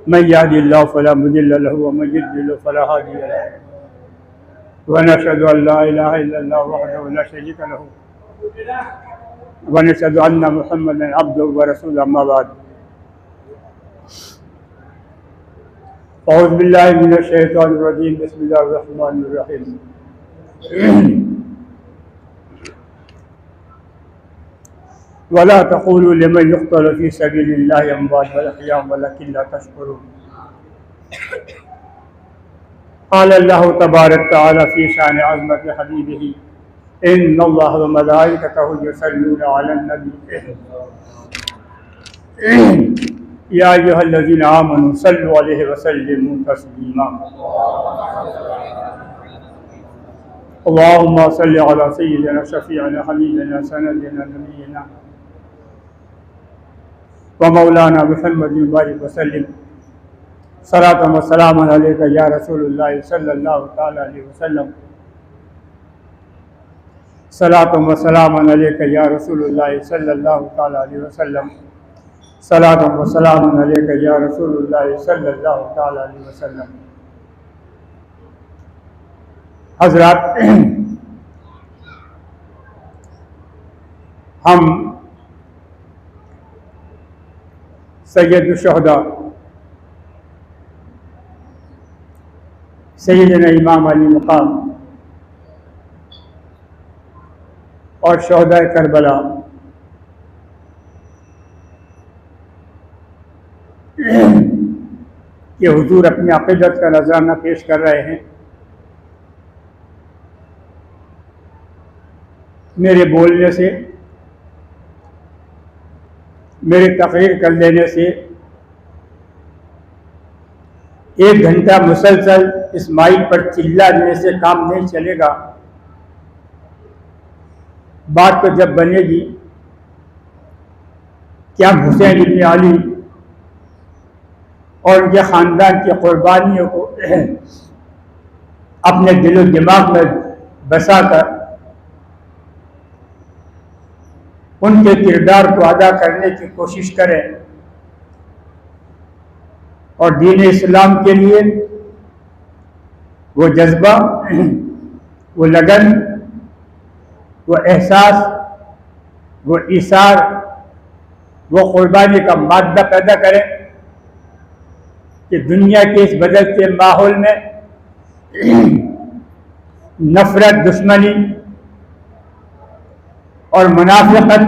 मन यहदिल्लाहु फला मुदिल्ल लहु व मन युद्लिल फला हादिय लहु व नशहदु अन ला इलाहा इल्लल्लाह वहदहु ला शरीका लहु व नशहदु अन्ना मुहम्मदन अब्दुहु व रसूलुहु अम्मा बाद। औज़ु बिल्लाहि मिनश शैतानिर रजीम बिस्मिल्लाहिर रहमानिर रहीम। वला तक़ूलू लिमन युक़्तलु फ़ी सबीलिल्लाहि अम्वात बल अहयाउन वलकिन ला तशकुरून। क़ाल अल्लाहु तबारक व तआला फ़ी शान अज़मति हबीबिही इन्नल्लाह व मलाइकतहु युसल्लूना अलन नबी या अय्युहल्लज़ीना आमनू सल्लु अलैहि व सल्लिमू तस्लीमा। अल्लाहुम्मा सल्लि अला सय्यिदिना शफ़ीअना हबीबिना सनदिना नबियिना व मौलाना मुहम्मदिन बारिक व सल्लिम सलातन व सलामन अलैका या रसूलुल्लाह सल्लल्लाहु तआला अलैहि वसल्लम। सलातन व सलामन अलैका या रसूलुल्लाह सल्लल्लाहु तआला अलैहि वसल्लम। सलातन व सलामन अलैका या रसूलुल्लाह सल्लल्लाहु तआला अलैहि वसल्लम। हज़रात, हम सैयद शुहदा सैयदना इमाम अली मकाम और शुहदा करबला के हुजूर अपनी अक़ीदत का नजराना पेश कर रहे हैं। मेरे बोलने से, मेरे तकरीर कर लेने से 1 घंटा मुसलसल इस माइक पर चिल्लाने से काम नहीं चलेगा। बात तो जब बनेगी कि हम हुसैन इब्न अली और उनके ख़ानदान की क़ुरबानियों को अपने दिलो दिमाग में बसाकर उनके किरदार को अदा करने की कोशिश करें और दीन इस्लाम के लिए वो जज्बा, वो लगन, वो एहसास, वो इसार, वो क़ुरबानी का मादा पैदा करें कि दुनिया के इस बदलते माहौल में नफ़रत, दुश्मनी और मुनाफ़िक़त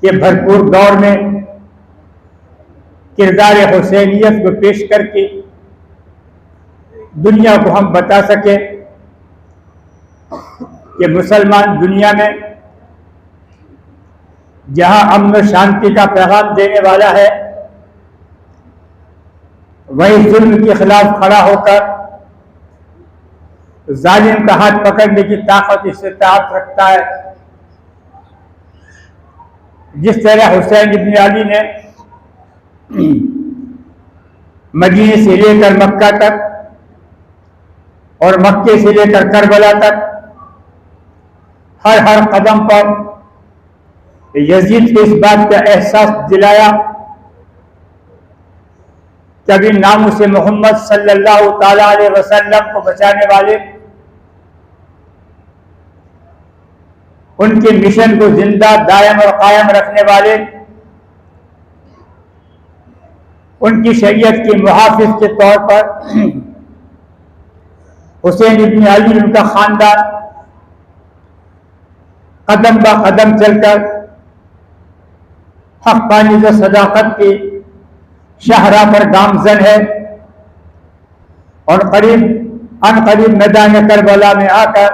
के भरपूर दौर में किरदार हुसैनियत को पेश करके दुनिया को हम बता सकें कि मुसलमान दुनिया में जहां अमन शांति का पैगाम देने वाला है, वही जुल्म के खिलाफ खड़ा होकर जालिम का हाथ पकड़ने की ताकत, इस्तिताअत रखता है। जिस तरह हुसैन इब्न अली ने मदीने से लेकर मक्का तक और मक्के से लेकर करबला तक हर कदम पर यजीद को इस बात का एहसास दिलाया कि अभी नाम से मोहम्मद सल्लल्लाहु ताला अलैहि वसल्लम को बचाने वाले, उनके मिशन को जिंदा दायम और कायम रखने वाले, उनकी शरीयत के मुहाफिज के तौर पर हुसैन इब्न अली, उनका खानदान कदम ब कदम चलकर हक़ानी व सदाकत के शाहरा पर गामजन है और करीब मैदान करबला में आकर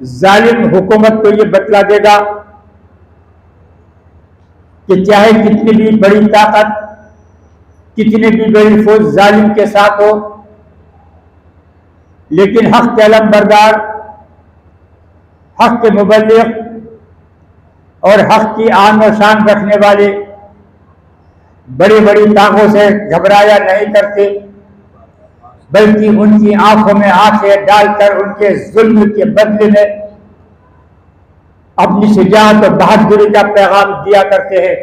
जालिम हुकूमत को ये बतला देगा कि चाहे कितनी भी बड़ी ताकत, कितनी भी बड़ी फौज जालिम के साथ हो, लेकिन हक के अलमबरदार, हक के मुबल्लिग और हक की आन और शान रखने वाले बड़ी बड़ी ताकों से घबराया नहीं करते, बल्कि उनकी आंखों में आंखें डालकर उनके जुल्म के बदले में अपनी शुजाअत और बहादुरी का पैगाम दिया करते हैं।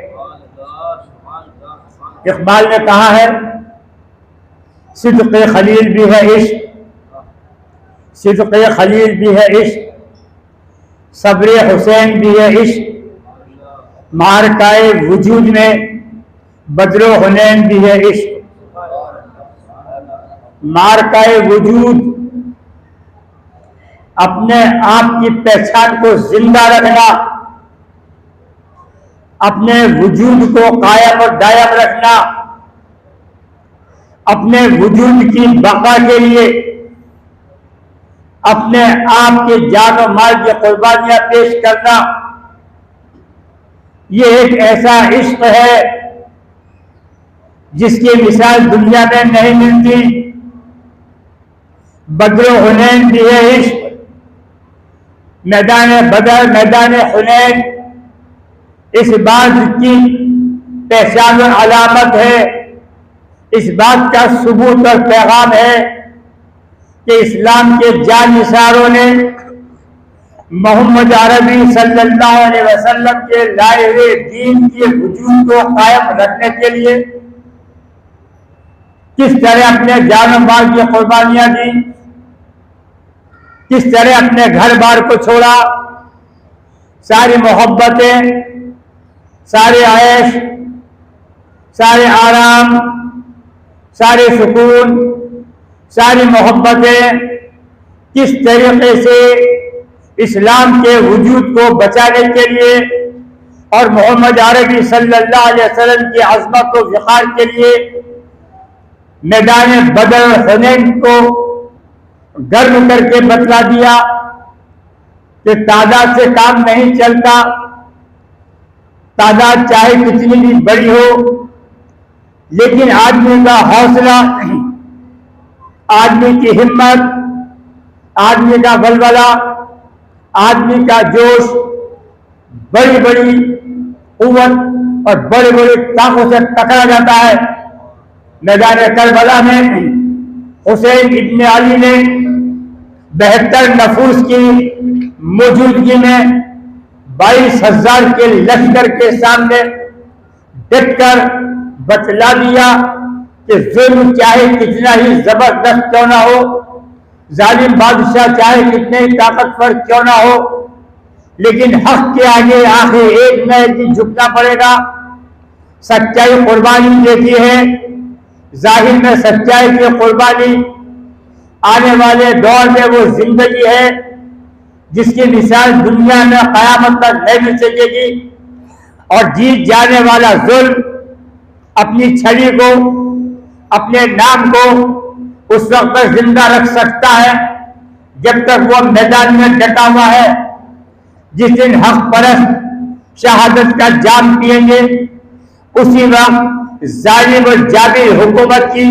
इकबाल ने कहा है, सिद्क़े खलील भी है इश्क, सिद्क़े खलील भी है इश्क, सब्र हुसैन भी है इश्क, मारकाए वजूद में बदरो हुनैन भी है इश्क। मारकाए वजूद, अपने आप की पहचान को जिंदा रखना, अपने वजूद को कायम और दायम रखना, अपने वजूद की बका के लिए अपने आप के जान और माल की कुर्बानियां पेश करना, ये एक ऐसा इश्क है जिसकी मिसाल दुनिया में नहीं मिलती। बदरो हुनैन भी है इश्क, मैदान बदर, मैदान हुनैन इस बात की पहचान और अलामत है, इस बात का सबूत और पैगाम है कि इस्लाम के जानिसारों ने मोहम्मद अरबी सल्लल्लाहु अलैहि वसल्लम के लाए हुए दीन के वजूद को कायम रखने के लिए किस तरह अपने जान और माल की कुर्बानियां दी, किस तरह अपने घर बार को छोड़ा, सारी मोहब्बतें, सारे ऐश, सारे आराम, सारे सुकून, सारी मोहब्बतें किस तरीके से इस्लाम के वजूद को बचाने के लिए और मोहम्मद अरबी सल्लल्लाहु अलैहि वसल्लम की अज़मत और वक़ार के लिए मैदान बदर हुनैन को गर्म करके बतला दिया कि तादाद से काम नहीं चलता, तादाद चाहे कितनी भी बड़ी हो, लेकिन आदमी का हौसला, आदमी की हिम्मत, आदमी का बलबला, आदमी का जोश बड़ी बड़ी कुव्वत और बड़े बड़े ताकों से टकरा जाता है। मैदान करबला में हुसैन इब्ने अली ने 72 नफूस की मौजूदगी में 22,000 के लश्कर के सामने डटकर बतला दिया कि जुल्म चाहे कितना ही जबरदस्त क्यों ना हो, जालिम बादशाह चाहे कितने ही ताकतवर क्यों ना हो, लेकिन हक के आगे आखिर एक न एक दिन झुकना पड़ेगा। सच्चाई कुर्बानी देती है, जाहिर में सच्चाई की कुर्बानी आने वाले दौर में वो जिंदगी है जिसकी मिसाल दुनिया में कयामत तक नहीं मिल सकेगी। और जीत जाने वाला जुल्म अपनी छड़ी को, अपने नाम को उस वक्त तक जिंदा रख सकता है जब तक वो मैदान में डटा हुआ है। जिस दिन हक परस्त शहादत का जाम पिएंगे, उसी वक्त जालिम और जाबिर हुकूमत की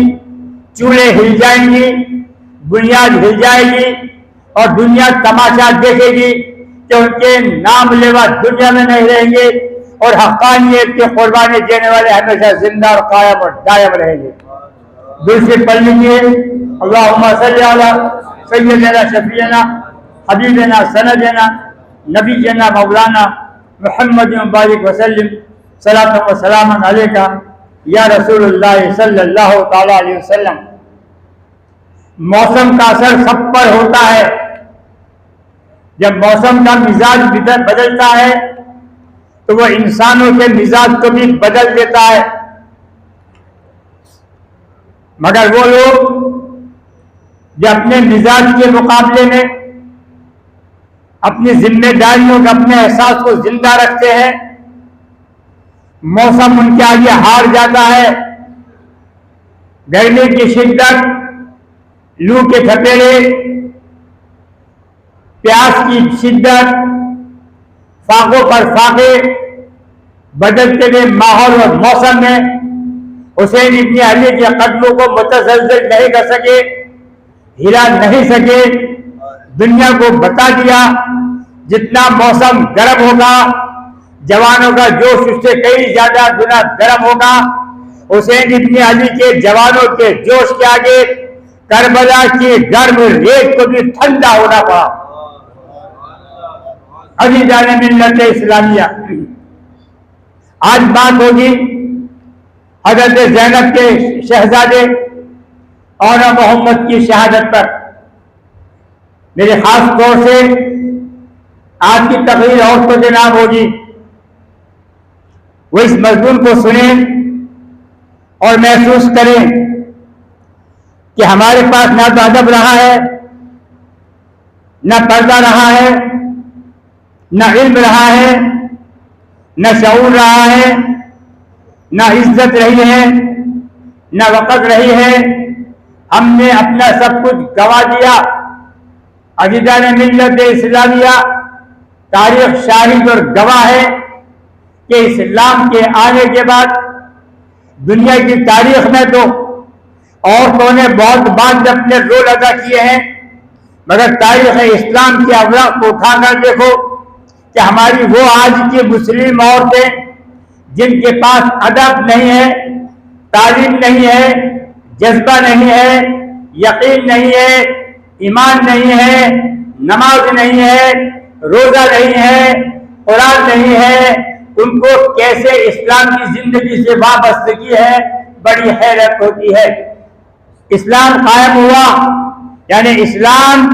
चूल्हे हिल जाएंगी, बुनियाद हिल जाएगी और दुनिया तमाशा देखेगी कि उनके नाम लेवा दुनिया में नहीं रहेंगे और हक्कानियत की कुर्बानी देने वाले हमेशा जिंदा और कायम और दायम रहेंगे। दिल से पढ़ लीजिए, अल्लाहुम्मा सल्ली अला सय्यदना शफीना हबीबना सनदना नबीना मौलाना मुहम्मद बारिक वसल्लम सलातु व सलामन अलैका या रसूलुल्लाह सल्लल्लाहु तआला अलैहि वसल्लम। मौसम का असर सब पर होता है। जब मौसम का मिजाज बदलता है तो वह इंसानों के मिजाज को भी बदल देता है। मगर वो लोग जो अपने मिजाज के मुकाबले में अपनी जिम्मेदारियों का, अपने एहसास को जिंदा रखते हैं, मौसम उनके आगे हार जाता है। गर्मी की शिद्दत, लू के थपेड़े, प्यास की शिद्दत, फाकों पर फाके, बदलते हुए माहौल और मौसम में हुसैन इब्ने अली के कदमों को मुतज़लज़िल नहीं कर सके, हिला नहीं सके। दुनिया को बता दिया जितना मौसम गर्म होगा, जवानों का जोश उससे कई ज्यादा गुना गर्म होगा। हुसैन इब्ने अली के जवानों के जोश के आगे करबला की गर्म रेत को भी ठंडा होना पड़ा। अभी जाने मिल्लत इस्लामिया, आज बात होगी हजरत ज़ैनब के शहजादे और मोहम्मद की शहादत पर मेरे खास तौर से आज की तकरीर औरतों के नाम होगी। वो इस मजमून को सुने और महसूस करें कि हमारे पास ना तो अदब रहा है, न पर्दा रहा है, न इल्म रहा है, न शऊर रहा है, न इज्जत रही है, न वक़्त रही है। हमने अपना सब कुछ गवा दिया। अजीज़ान मिल्लत इस्लामिया, तारीख शाहिद और गवाह है कि इस्लाम के आने के बाद दुनिया की तारीख में तो औरतों ने बहुत बाद अपने रोल अदा किए हैं, मगर तारीख इस्लाम के अवराक़ को उठाकर देखो कि हमारी वो आज की मुस्लिम औरतें जिनके पास अदब नहीं है, तालीम नहीं है, जज्बा नहीं है, यकीन नहीं है, ईमान नहीं है, नमाज नहीं है, रोजा नहीं है, कुरान नहीं है, उनको कैसे इस्लाम की जिंदगी से वाबस्तगी है, बड़ी हैरत होती है। इस्लाम कायम हुआ, यानी इस्लाम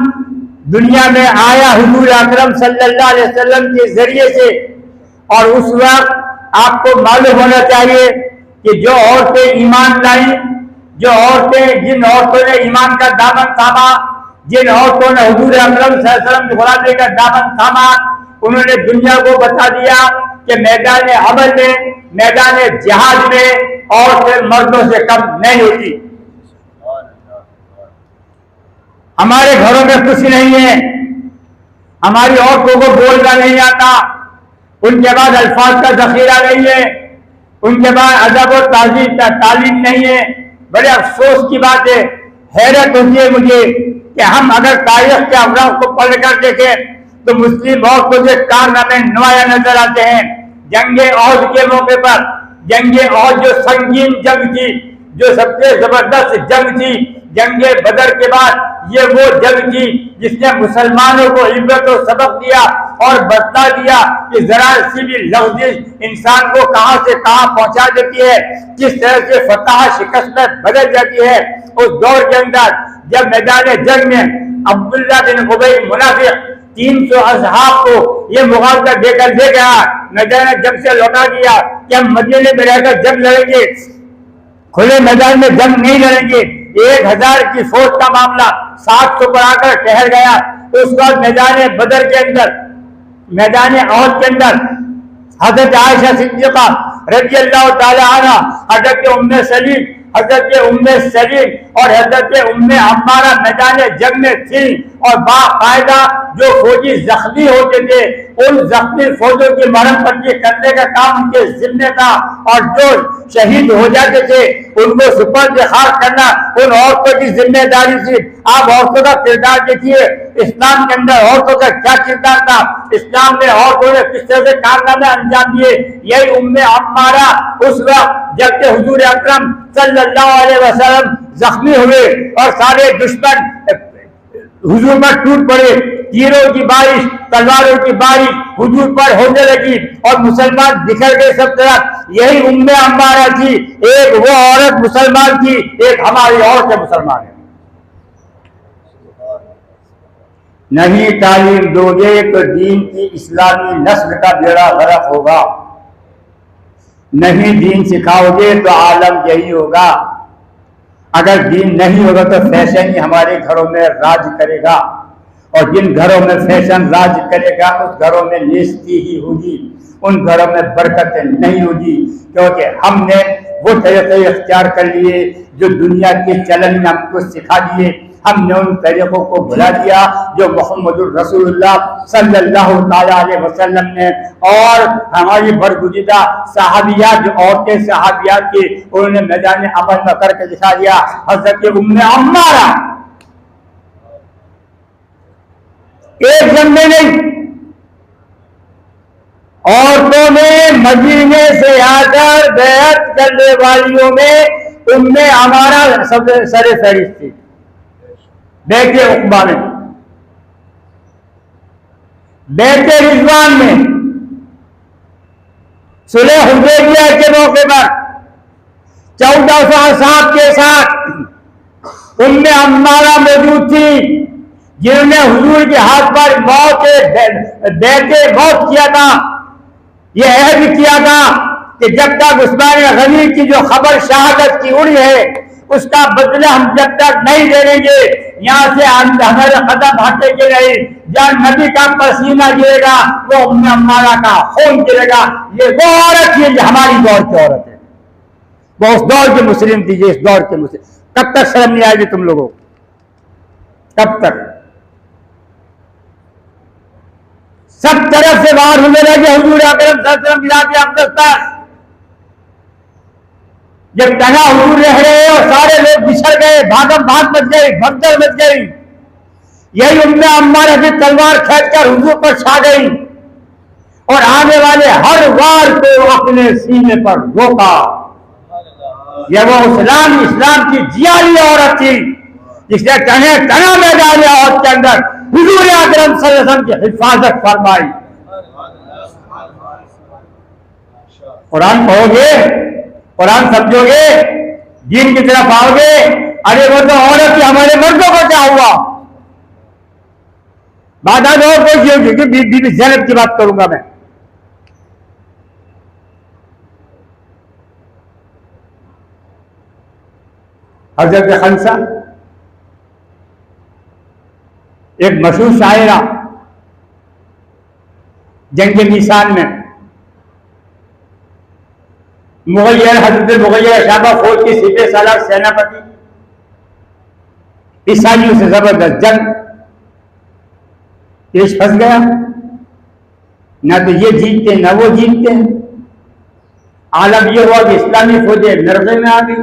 दुनिया में आया हुजूर अकरम सल्लल्लाहु अलैहि वसल्लम के जरिए से। और उस वक्त आपको मालूम होना चाहिए कि जो औरतें ईमान लाई, जिन औरतों ने ईमान का दामन थामा, जिन औरतों ने हुजूर अकरम सल्लल्लाहु अलैहि वसल्लम की गुलामी का दामन थामा, उन्होंने दुनिया को बता दिया कि मैदान अमल में, मैदान जिहाद में औरतें मर्दों से कम नहीं होती। हमारे घरों में कुछ नहीं है, हमारी औरतों को बोलना नहीं आता, उनके बाद अल्फाज का जखीरा नहीं है, उनके बाद अदब और तालीम नहीं है। बड़े अफसोस की बात है, हैरत होती है मुझे कि हम अगर तारीख के अवराक़ को पढ़कर देखें तो मुस्लिम औरतों के कारनामे नुमाया नजर आते हैं। जंगे औद के मौके पर, जंगे औद जो संगीन जंग थी, जो सबसे जबरदस्त जंग थी, जंगे बदर के बाद ये वो जंग थी जिसने मुसलमानों को इबरत और सबक दिया और बता दिया कि जरा सी भी लफ्ज़ इंसान को कहां से कहां पहुंचा देती है, किस तरह से फतह शिकस्त में बदल जाती है। उस दौर के अंदर जब मैदान जंग में अब्दुल्ला बिन उबई मुनाफिक 300 असहाब को ये मुकाबला देकर दे गया, मैदान जंग से लौटा दिया कि हम मदीने में रहकर जंग लड़ेंगे, खुले मैदान में जंग नहीं लड़ेंगे। 1000 की फौज का मामला 700 पर आकर ठहर गया। तो उस बाद मैदान बदर के अंदर, मैदान औद के अंदर हजरत आयशा सिद्दीक़ा रज़ियल्लाहु ताला अन्हा, हजरत उम्मे सलीम, हजरत उम्मे सलीम और हजरत उम्मे अम्मारा मैदान जंग में थी। और बाकायदा जो फौजी जख्मी होते थे, उन जख्मी फौजों की मरहम पट्टी करने का काम उनके जिम्मे था। और जो शहीद हो जाते थे उनको सुपर्द खाक करना उन औरतों की जिम्मेदारी थी। आप औरतों का किरदार देखिए, इस्लाम के अंदर औरतों का क्या किरदार था, इस्लाम में औरतों ने किस तरह से कारनामे अंजाम दिए। यही उम्मे अम्मारा उस वक्त जबकि हुजूर अकरम सल्लल्लाहु अलैहि वसल्लम जख्मी हुए और सारे दुश्मन हुजूर पर टूट पड़े, तीरों की बारिश, तलवारों की बारिश हुजूर पर होने लगी और मुसलमान बिखर गए सब तरफ। यही उम्मे अम्मारा थी, एक वो औरत मुसलमान थी, एक हमारी औरतें मुसलमान है। नहीं तालीम दोगे तो दीन की इस्लामी नस्ल का बेड़ा गर्क होगा, नहीं दीन सिखाओगे तो आलम यही होगा। अगर दीन नहीं होगा तो फैशन ही हमारे घरों में राज करेगा, और जिन घरों में फैशन राज करेगा उस घरों में नेस्ती ही होगी, उन घरों में बरकत नहीं होगी। क्योंकि हमने वो तरीके इख्तियार कर लिए जो दुनिया के चलन ने हमको सिखा दिए, हमने उन तरीकों को भुला दिया जो मोहम्मदुर रसूलुल्लाह सल्लल्लाहु ताला अलैहि वसल्लम ने और हमारी बरगुज़िदा सहाबियात, जो औरतें सहाबियात थी, उन्होंने मैदान अमल में करके दिखा दिया। हज़रत उम्मे अम्मारा एक जंगे नहीं, औरतों में मदीने से आकर बैत करने वालियों में उम्मे अम्मारा सबसे सरे फहरिस्त थी। बैत उक़बा में, बैत रिज़वान में, सुलह हुदैबिया के मौके पर 1400 असाब के साथ उम्मे अम्मारा मौजूद थी, जिन्होंने हुजूर के हाथ पर मौत बैठे मौत किया था। यह अहद किया था कि जब तक उस्मान गनी की जो खबर शहादत की उड़ी है उसका बदला हम जब तक नहीं दे देंगे, यहाँ से हमारे कदम हटेंगे नहीं। जहाँ नबी का पसीना गिरेगा वो उम्मे अम्मारा का खून गिरेगा। ये वो औरत है, ये हमारी दौर की औरत है, वो उस दौर के मुस्लिम थी, इस दौर के मुस्लिम। कब तक शर्म नहीं आएगी तुम लोगों को? कब तक? सब तरफ से बाहर होने लगे हुजूर अकरम सल्लल्लाहु अलैहि वसल्लम बिलाद अक़दस पर। जब तना हुजूर रह रहे और सारे लोग बिछड़ गए, भागम भाग मच गई, भगदड़ मच गई, यही उम्मे अम्मारा की तलवार खींचकर हुजूर पर छा गई और आने वाले हर वार को अपने सीने पर रोका। यह वो इस्लाम की जियाली औरत थी जिसने तना मैदान औरत के अंदर हुजूर अकरम सल्लल्लाहु अलैहि वसल्लम की हिफाजत फरमाई। कुरान पढ़ोगे, कुरान समझोगे, दीन की तरफ आओगे। अरे वो तो औरत ही, हमारे मर्दों को क्या हुआ? बात आज और कोई होगी कि बीबी ज़ैनब की बात करूंगा मैं। हजरत खंसा एक मशहूर शायरा, जंग मीसान में मुगैयर हजरत मुगैयर शाबा फौज की सिपह सालार सेनापति, ईसाइयों से जबरदस्त जंग, देश फंस गया, ना तो ये जीतते ना वो जीतते। आलम ये हुआ कि इस्लामी फौजें नरगे में आ गई।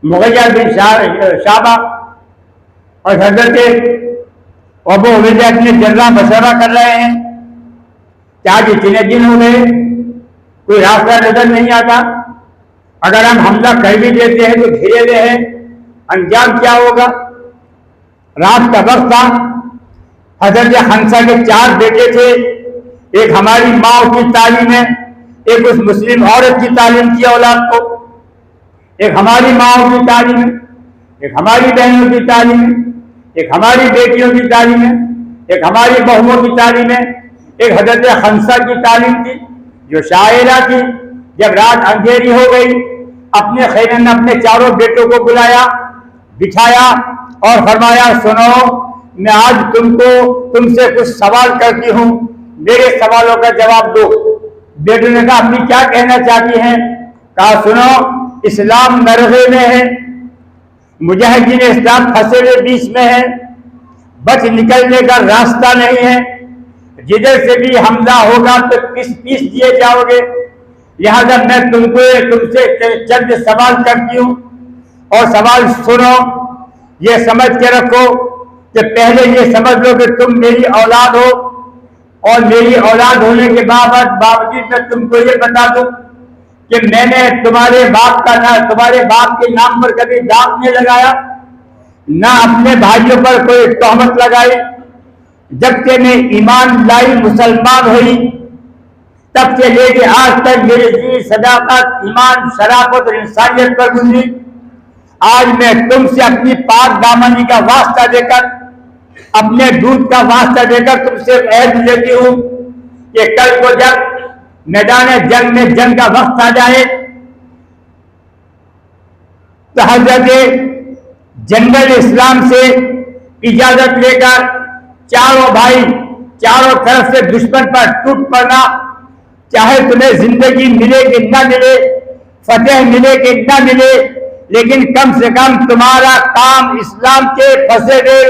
मुगैयर बिन शाबा और हजरत अबू उबैदा अपने जर्रा मशवरा कर रहे हैं कि आज इतने दिन हो गए, कोई रास्ता नजर नहीं आता, अगर हम हमला कर भी देते हैं तो घिरे हुए हैं, अंजाम क्या होगा? रात का वक्त था। हजरत हंसा के 4 बेटे थे। एक हमारी माँ की तालीम है, एक उस मुस्लिम औरत की तालीम की औलाद को, एक हमारी माँ की तालीम है, एक हमारी बहनों की तालीम है, एक हमारी बेटियों की तालीम है, एक हमारी बहुओं की तालीम है, एक हजरत हंसा की तालीम थी जो शायरा थी। जब रात अंधेरी हो गई, अपने खैरन ने अपने 4 बेटों को बुलाया, बिठाया और फरमाया, सुनो, मैं आज तुमसे कुछ सवाल करती हूँ, मेरे सवालों का जवाब दो। बेटों ने कहा, अम्मी क्या कहना चाहती हैं? कहा, सुनो, इस्लाम नरगे में है, मुजाहिदीन इस्लाम फंसे हुए बीच में है, बच निकलने का रास्ता नहीं है, जिधर से भी हमला होगा तो पीस दिए जाओगे। लिहाजा मैं तुमसे चंद सवाल करती हूँ और सवाल सुनो। ये समझ के रखो कि पहले ये समझ लो कि तुम मेरी औलाद हो और मेरी औलाद होने के बावजूद मैं तुमको ये बता दूं कि मैंने तुम्हारे बाप के नाम पर कभी दाग नहीं लगाया, ना अपने भाइयों पर कोई तोहमत लगाई। जब से मैं ईमान लाई, मुसलमान हुई, तब से लेके आज तक मेरी जी सदाकत, ईमान, शराफत और इंसानियत पर गुजरी। आज मैं तुमसे अपनी पाक दामनी का वास्ता देकर, अपने दूध का वास्ता देकर तुमसे अहद लेती हूँ कि कल को जब मैदान जंग में जंग का वक्त आ जाए तो हजरत जंगल इस्लाम से इजाजत लेकर चारों भाई चारों तरफ से दुश्मन पर टूट पड़ना, चाहे तुम्हें जिंदगी मिले कि ना मिले, फतेह मिले कि ना मिले, लेकिन कम से कम तुम्हारा काम इस्लाम के फंसे हुए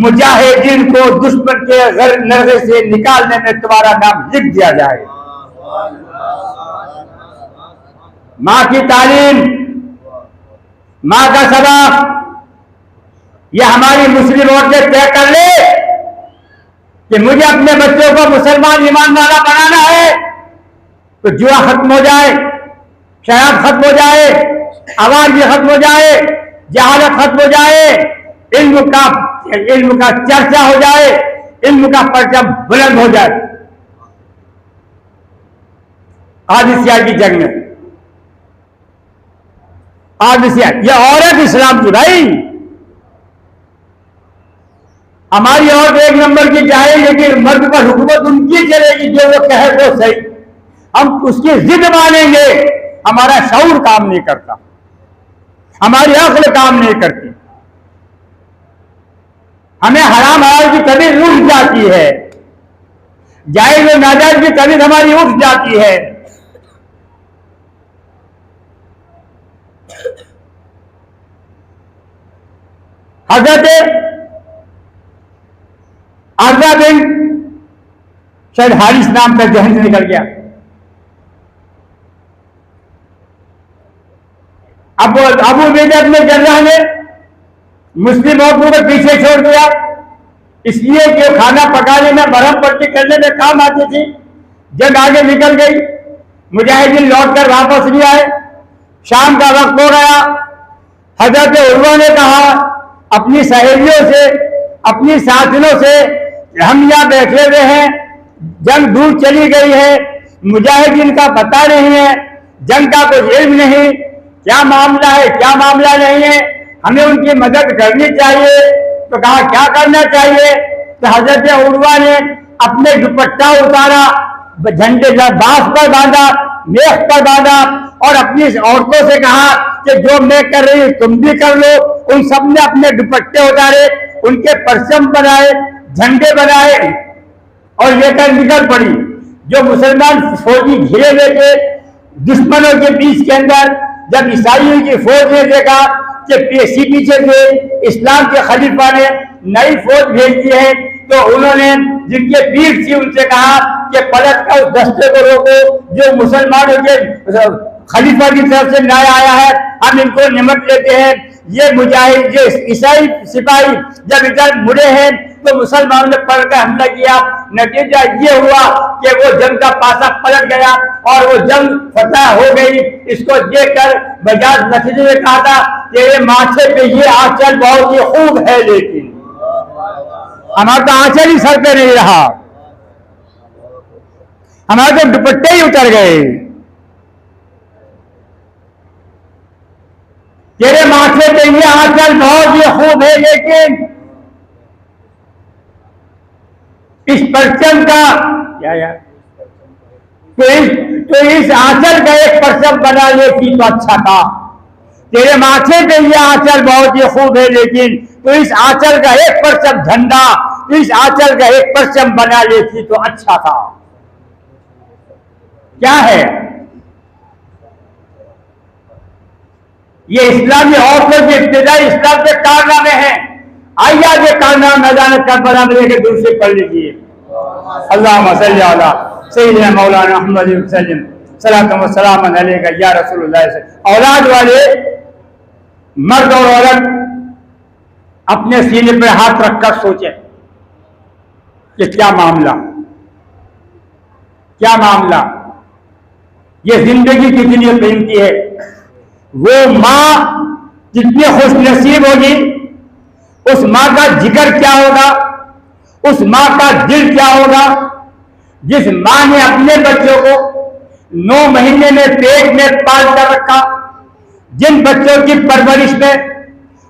मुजाहिदीन को दुश्मन के नरगे से निकालने में तुम्हारा नाम लिख दिया जाए। माँ की तालीम, माँ का सबक, यह हमारी मुस्लिम औरतें तय कर ले कि मुझे अपने बच्चों को मुसलमान ईमान वाला बनाना है तो जुआ खत्म हो जाए, शराब खत्म हो जाए, आवाज़ खत्म हो जाए, जहालत खत्म हो जाए, इल्म का चर्चा हो जाए, इल्म का परचम बुलंद हो जाए। कादिसिया की जंग में ये औरत इस्लाम की भाई, हमारी औरत एक नंबर की चाहे, लेकिन मर्द पर हुकूमत उनकी चलेगी जो वो कहे वो सही। हम उसकी जिद मानेंगे, हमारा शऊर काम नहीं करता, हमारी अक्ल काम नहीं करती, हमें हराम हलाल की तमीज उठ जाती है, जायज और नाजायज की तमीज हमारी उठ जाती है। हजरत आज़ा बिन शायद हारिस नाम का जहन से निकल गया। अब अबू उबैदा इब्न जर्राह ने मुस्लिम औरतों को पीछे छोड़ दिया, इसलिए कि खाना पकाने में, मरहम पट्टी करने में काम आती थी। जब आगे निकल गई, मुजाहिदीन लौट कर वापस नहीं आए, शाम का वक्त हो गया। हजरत उर्वा ने कहा अपनी सहेलियों से, अपनी साथियों से, हम यहाँ बैठे हुए हैं, जंग दूर चली गई है, मुजाहिदीन का पता नहीं है, जंग का कोई इल्म नहीं, क्या मामला है क्या मामला नहीं है, हमें उनकी मदद करनी चाहिए। तो कहा क्या करना चाहिए? तो हजरत उर्वा ने अपने दुपट्टा उतारा, झंडे बांस पर बांधा, मेख पर बांधा और अपनी औरतों से कहा कि जो मैं कर रही हूं तुम भी कर लो। उन सब ने अपने दुपट्टे उतारे, उनके परचम बनाए, झंडे बनाए और लेकर निकल पड़ी। जो मुसलमान फौजी घिरे हुए थे दुश्मनों के बीच के अंदर, जब ईसाइयों की फौज ने देखा कि पीछे से इस्लाम के खलीफा ने नई फौज भेज दी है, तो उन्होंने जिनके पीठ थी उनसे कहा कि पलट कर उस दस्ते को रोको जो मुसलमानों के खलीफा की तरफ से न्याय आया है, हम इनको निमट लेते हैं। ये मुजाहिद, ये ईसाई सिपाही जब इधर मुड़े हैं तो मुसलमानों ने पलट हमला किया। नतीजा ये हुआ कि वो जंग का पासा पलट गया और वो जंग फतह हो गई। इसको देखकर बजाज नतीजे ने कहा था तेरे माथे पे ये आंचल बहुत ही खूब है, लेकिन हमारा तो आंचल ही सर पे नहीं रहा, हमारे तो दुपट्टे ही उतर गए। तेरे माथे पे ये आंचल बहुत ही खूब है, लेकिन इस परचम का क्या यार, तो इस आंचल का एक परचम बना लेती तो अच्छा था। तेरे माथे पे ये आंचल बहुत ही खूब है, लेकिन तो इस आंचल का एक परचम झंडा, इस आंचल का एक परचम बना लेती तो अच्छा था। क्या है ये? इस्लामी औरतों के इब्तिदाई इस्लाम के कारनामे हैं। आइए आगे कारनामे नजाने का बना लेके दूर से पढ़ लीजिए। अल्लाहुम्मा सल्ली अला सय्यिदना मौलाना मुहम्मद वसल्लम सलातु व सलाम अलैका या रसूलुल्लाह। औलाद वाले मर्द और औरत अपने सीने पर हाथ रखकर सोचें कि क्या मामला, क्या मामला, ये जिंदगी कितनी कीमती है। वो माँ जितनी खुश नसीब होगी, उस माँ का जिक्र क्या होगा, उस माँ का दिल क्या होगा जिस माँ ने अपने बच्चों को 9 महीने में पेट में पाल कर रखा, जिन बच्चों की परवरिश में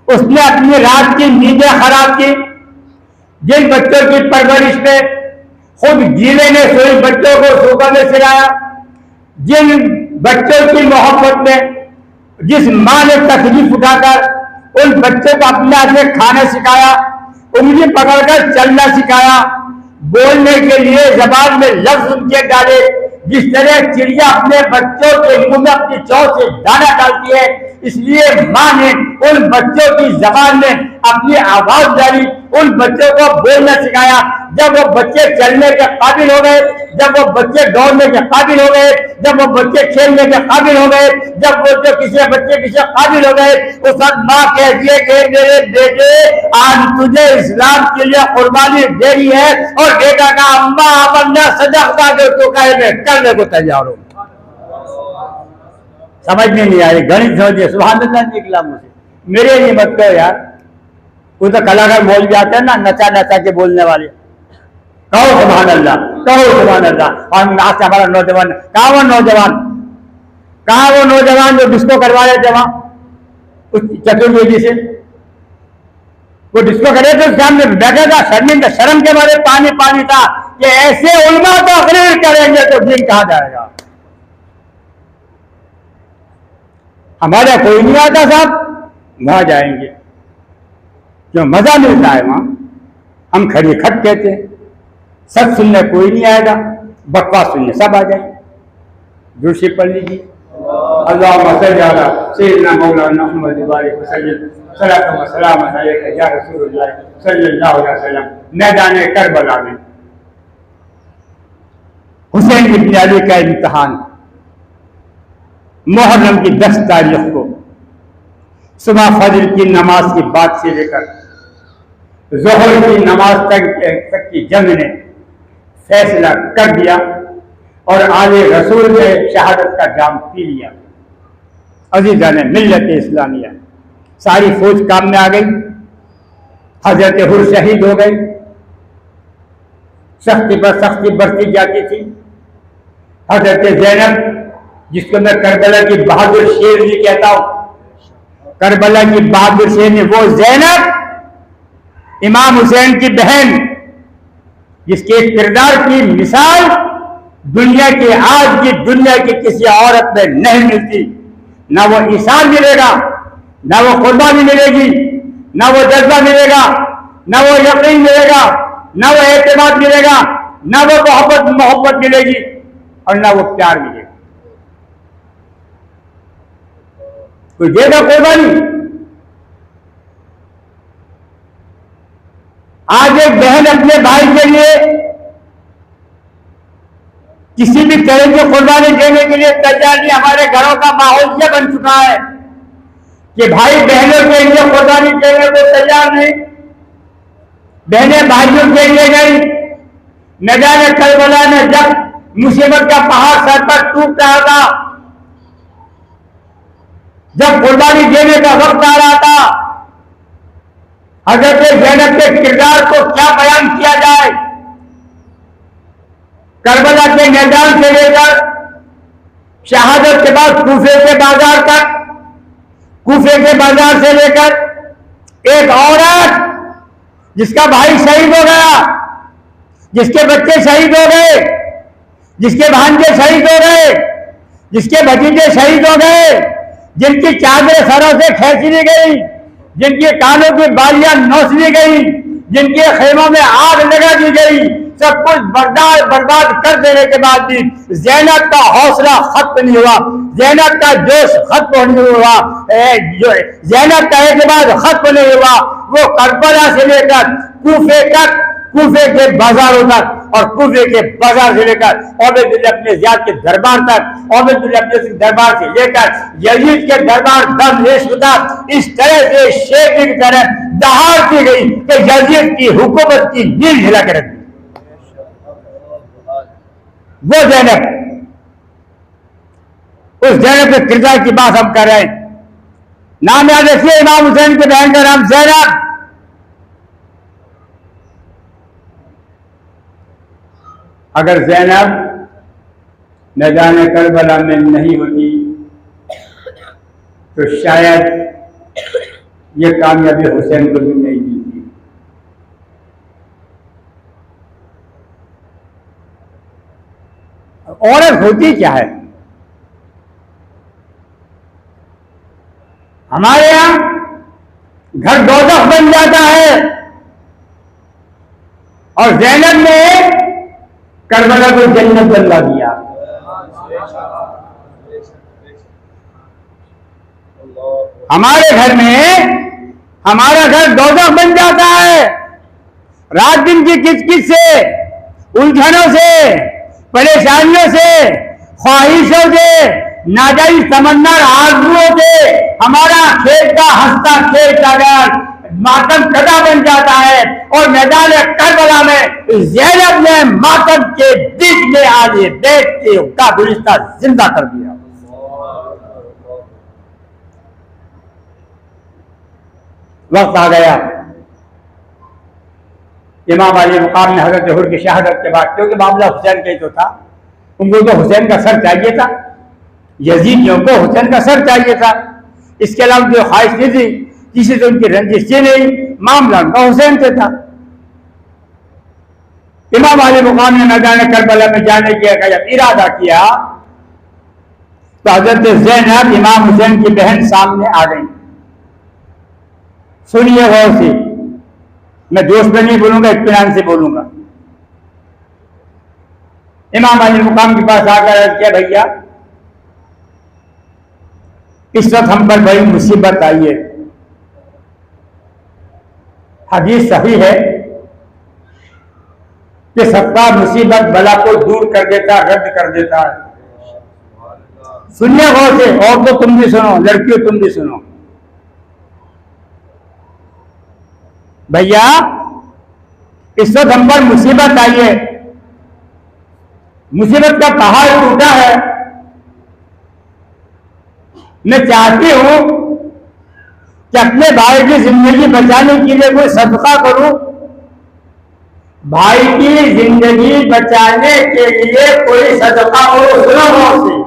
उसने अपनी रात की नींदें खराब की, जिन बच्चों की परवरिश में खुद गीले ने सोए बच्चों को सुबह में सिलाया, जिन बच्चों की मोहब्बत में जिस माँ ने तकलीफ उठाकर उन बच्चों को अपने हाथ में खाना सिखाया, उंगली पकड़कर चलना सिखाया, बोलने के लिए जबान में लफ्ज उनके डाले, जिस तरह चिड़िया अपने बच्चों के मुंह में अपनी चौक से दाना डालती है, इसलिए माँ ने उन बच्चों की जबान में अपनी आवाज डाली, उन बच्चों को बोलना सिखाया। जब वो बच्चे चलने के काबिल हो गए, जब वो बच्चे दौड़ने के काबिल हो गए, जब वो बच्चे खेलने के काबिल हो गए, जब वो जो किसी बच्चे किसी काबिल हो गए, उस वक्त माँ कहती है कि मेरे बेटे आज तुझे इस्लाम के लिए कुर्बानी देनी है, और बेटा का अम्मा अपना सदका जो तो कहे मैं करने को तैयार हूं। समझ में नहीं आई, गणित समझिए, सुभान अल्लाह निकला मुझे, मेरे लिए मत कहो यार। वो तो कलाकार बोल जाते हैं ना, नचा नचा के बोलने वाले, कहो सुभान अल्लाह, कहो सुभान अल्लाह। और आज से हमारा नौजवान, कहाँ वो नौजवान, कहाँ वो नौजवान जो डिस्को करवा रहे थे वहां, उस चतुर्वेदी से, वो जिसको करे तो सामने बैठेगा, शर्मिंदा शर्म के बारे पानी पानी था कि ऐसे उल्मा तो तकरीर करेंगे तो दिन कहा जाएगा। हमारा कोई नहीं आता साहब, वहां जाएंगे क्यों, मजा मिलता है वहां। हम खड़ी खट कहते हैं, सच सुनने कोई नहीं आएगा, बकवास सुनने सब आ जाएंगे। दूसरी पढ़ लीजिए, अल्लाह सैयदना मौलाना मुहम्मद बारिक सल्लल्लाहु अलैहि वसल्लम मैदान करबला में हुसैन इब्न अली का इम्तिहान मुहर्रम की 10 तारीख को सुबह फजर की नमाज के बाद से लेकर ज़ोहर की नमाज तक की जंग ने फैसला कर दिया और आले रसूल ने शहादत का जाम पी लिया। अजीज़ान मिल्लत इस्लामिया, सारी फौज काम में आ गई, हजरत हुर शहीद हो गई, सख्ती पर सख्ती बरती जाती थी। हजरत जैनब, जिसको मैं करबला की बहादुर शेर भी कहता हूं, करबला की बहादुर शेर ने वो जैनब इमाम हुसैन की बहन, जिसके किरदार की मिसाल दुनिया की, आज की दुनिया की किसी औरत में नहीं मिलती। ना वो ईसार मिलेगा, ना वो कुर्बानी मिलेगी, ना वो जज्बा मिलेगा, ना वो यकीन मिलेगा, ना वो एतमाद मिलेगा, ना वो मोहब्बत मिलेगी और ना वो प्यार मिलेगा। कोई देगा कुर्बानी? आज एक बहन अपने भाई के लिए किसी भी तरह की कुर्बानी देने के लिए तैयार नहीं। हमारे घरों का माहौल यह बन चुका है कि भाई बहनों के लिए कुर्बानी देने को तैयार नहीं, बहनें भाइयों के लिए गई। मैदान करबला में जब मुसीबत का पहाड़ सर पर टूट रहा था, जब कुर्बानी देने का वक्त आ रहा था, हजरत ज़ैनब के किरदार को क्या बयान किया जाए। करबला के मैदान से लेकर शहादत के बाद कूफे के बाजार तक, कूफे के बाजार से लेकर एक औरत जिसका भाई शहीद हो गया, जिसके बच्चे शहीद हो गए, जिसके भांजे शहीद हो गए, जिसके भतीजे शहीद हो गए, जिनकी चादरें सरों से खींच ली गई, जिनके कानों की बालियां नोच ली गई, जिनके खेमों में आग लगा दी गई, सब कुछ बर्बाद कर देने के बाद भी ज़ैनब का हौसला खत्म नहीं हुआ, ज़ैनब का जोश खत्म नहीं हुआ, ज़ैनब का एतमाद खत्म नहीं हुआ। वो करबला से लेकर कूफे तक, कूफे के बाजारों तक और कूफे के बाजार से लेकर उबैदुल्लाह इब्न ज़ियाद के दरबार तक, उबैदुल्लाह इब्न ज़ियाद के दरबार से लेकर यजीद के दरबार दम रेशुदा, इस तरह से शेर की तरह दहाड़ दी गई कि यजीद की हुकूमत की नींद हिला कर रख दी। वो ज़ैनब, उस ज़ैनब के किरदार की बात हम कर रहे हैं। नाम याद रखिए, इमाम हुसैन के बहन का नाम ज़ैनब। अगर ज़ैनब मैदान करबला में नहीं होती तो शायद ये कामयाबी हुसैन को भी नहीं मिलती। औरत होती क्या है? हमारे यहां घर दोज़ख बन जाता है और ज़ैनब ने करबला को जन्नत बनवा दिया। हमारे घर में, हमारा घर दोज़ख बन जाता है। रात दिन की किचकिच से, उलझनों से, परेशानियों से, ख्वाहिशों से, नाजायज तमन्ना आरज़ुओं से हमारा खेत का हंसता खेलता घर मातम कदा बन जाता है। और मैदान करबला में ज़ैनब ने मातम के बीच में आज बैठ के उसका गुलिस्ता जिंदा कर दिया। वक्त आ गया इमाम अली मुकाम ने हजरत ज़ुहर की शहादत के बाद, क्योंकि मामला हुसैन का ही तो था, उनको तो हुसैन का सर चाहिए था, यजीदियों को हुसैन का सर चाहिए था। इसके अलावा जो ख्वाहिश नहीं थी, किसी से उनकी रंजिश थी नहीं, मामला उनका हुसैन से था। इमाम अली मुकाम ने मैदान करबला में जाने का जब इरादा किया तो हजरत ज़ैनब इमाम हुसैन की बहन सामने आ गई। सुनिए गौर से, मैं दोस्त में नहीं बोलूंगा, इत्मीनान से बोलूंगा। इमाम अली मुकाम के पास आकर अर्ज किया, भैया इस वक्त हम पर बड़ी मुसीबत आई है। हदीस सही है कि सत्ता मुसीबत बला को दूर कर देता, रद्द कर देता है। सुनिए गौर से, और तो तुम भी सुनो, लड़कियों तुम भी सुनो। भैया इस वक्त हम पर मुसीबत आई है, मुसीबत का पहाड़ टूटा है। मैं चाहती हूं कि अपने भाई की जिंदगी बचाने के लिए कोई सदका करूं। भाई की जिंदगी बचाने के लिए कोई सदका हो। सुनो से,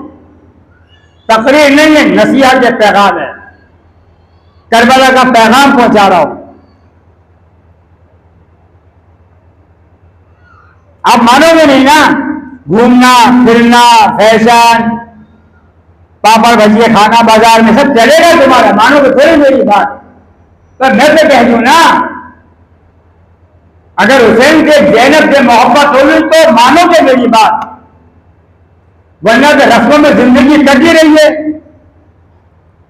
तकरीर नहीं है, नसीहत के पैगाम है, करबला का पैगाम पहुंचा रहा हूं। आप मानोगे नहीं ना, घूमना फिरना, फैशन, पापड़ भजिए खाना बाजार में सब चलेगा तुम्हारा, मानोगे थोड़ी मेरी बात। पर मैं तो कह दूं ना, अगर हुसैन से ज़ैनब से मोहब्बत होगी तो मानोगे मेरी बात, वरना तो रस्मों में जिंदगी कटी रही है।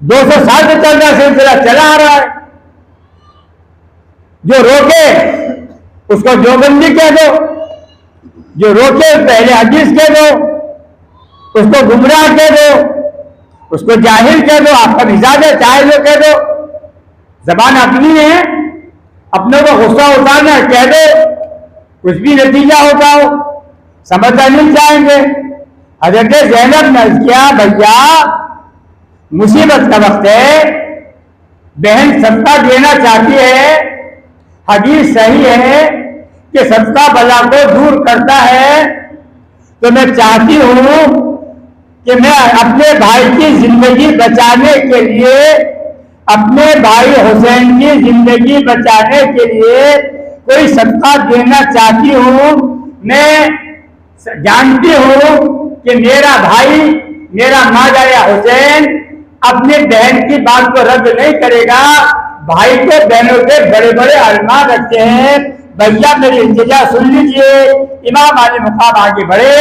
200 साल से चल रहा सिलसिला चला आ रहा है। जो रोके उसको जोबंदी कह दो, जो रोके पहले हदीस कह दो, उसको गुमराह कह दो, उसको जाहिल कह दो। आपका मिजाज है, चाहे जो कह दो, जबान अपनी है, अपने को गुस्सा उतारना कह दो, कुछ भी नतीजा होता हो, समझना नहीं चाहेंगे। हजरत ज़ैनब ने किया, भैया मुसीबत का वक्त है, बहन सदका देना चाहती है, हदीस सही है कि सदका बला को दूर करता है, तो मैं चाहती हूं कि मैं अपने भाई की जिंदगी बचाने के लिए, अपने भाई हुसैन की जिंदगी बचाने के लिए कोई सदका देना चाहती हूं। मैं जानती हूं कि मेरा भाई, मेरा माजाया हुसैन अपनी बहन की बात को रद्द नहीं करेगा। भाई को बहनों के बड़े बड़े अरमान रखते हैं। भैया मेरी इंतजार सुन लीजिए। इमाम अली मुकाम आगे बढ़े,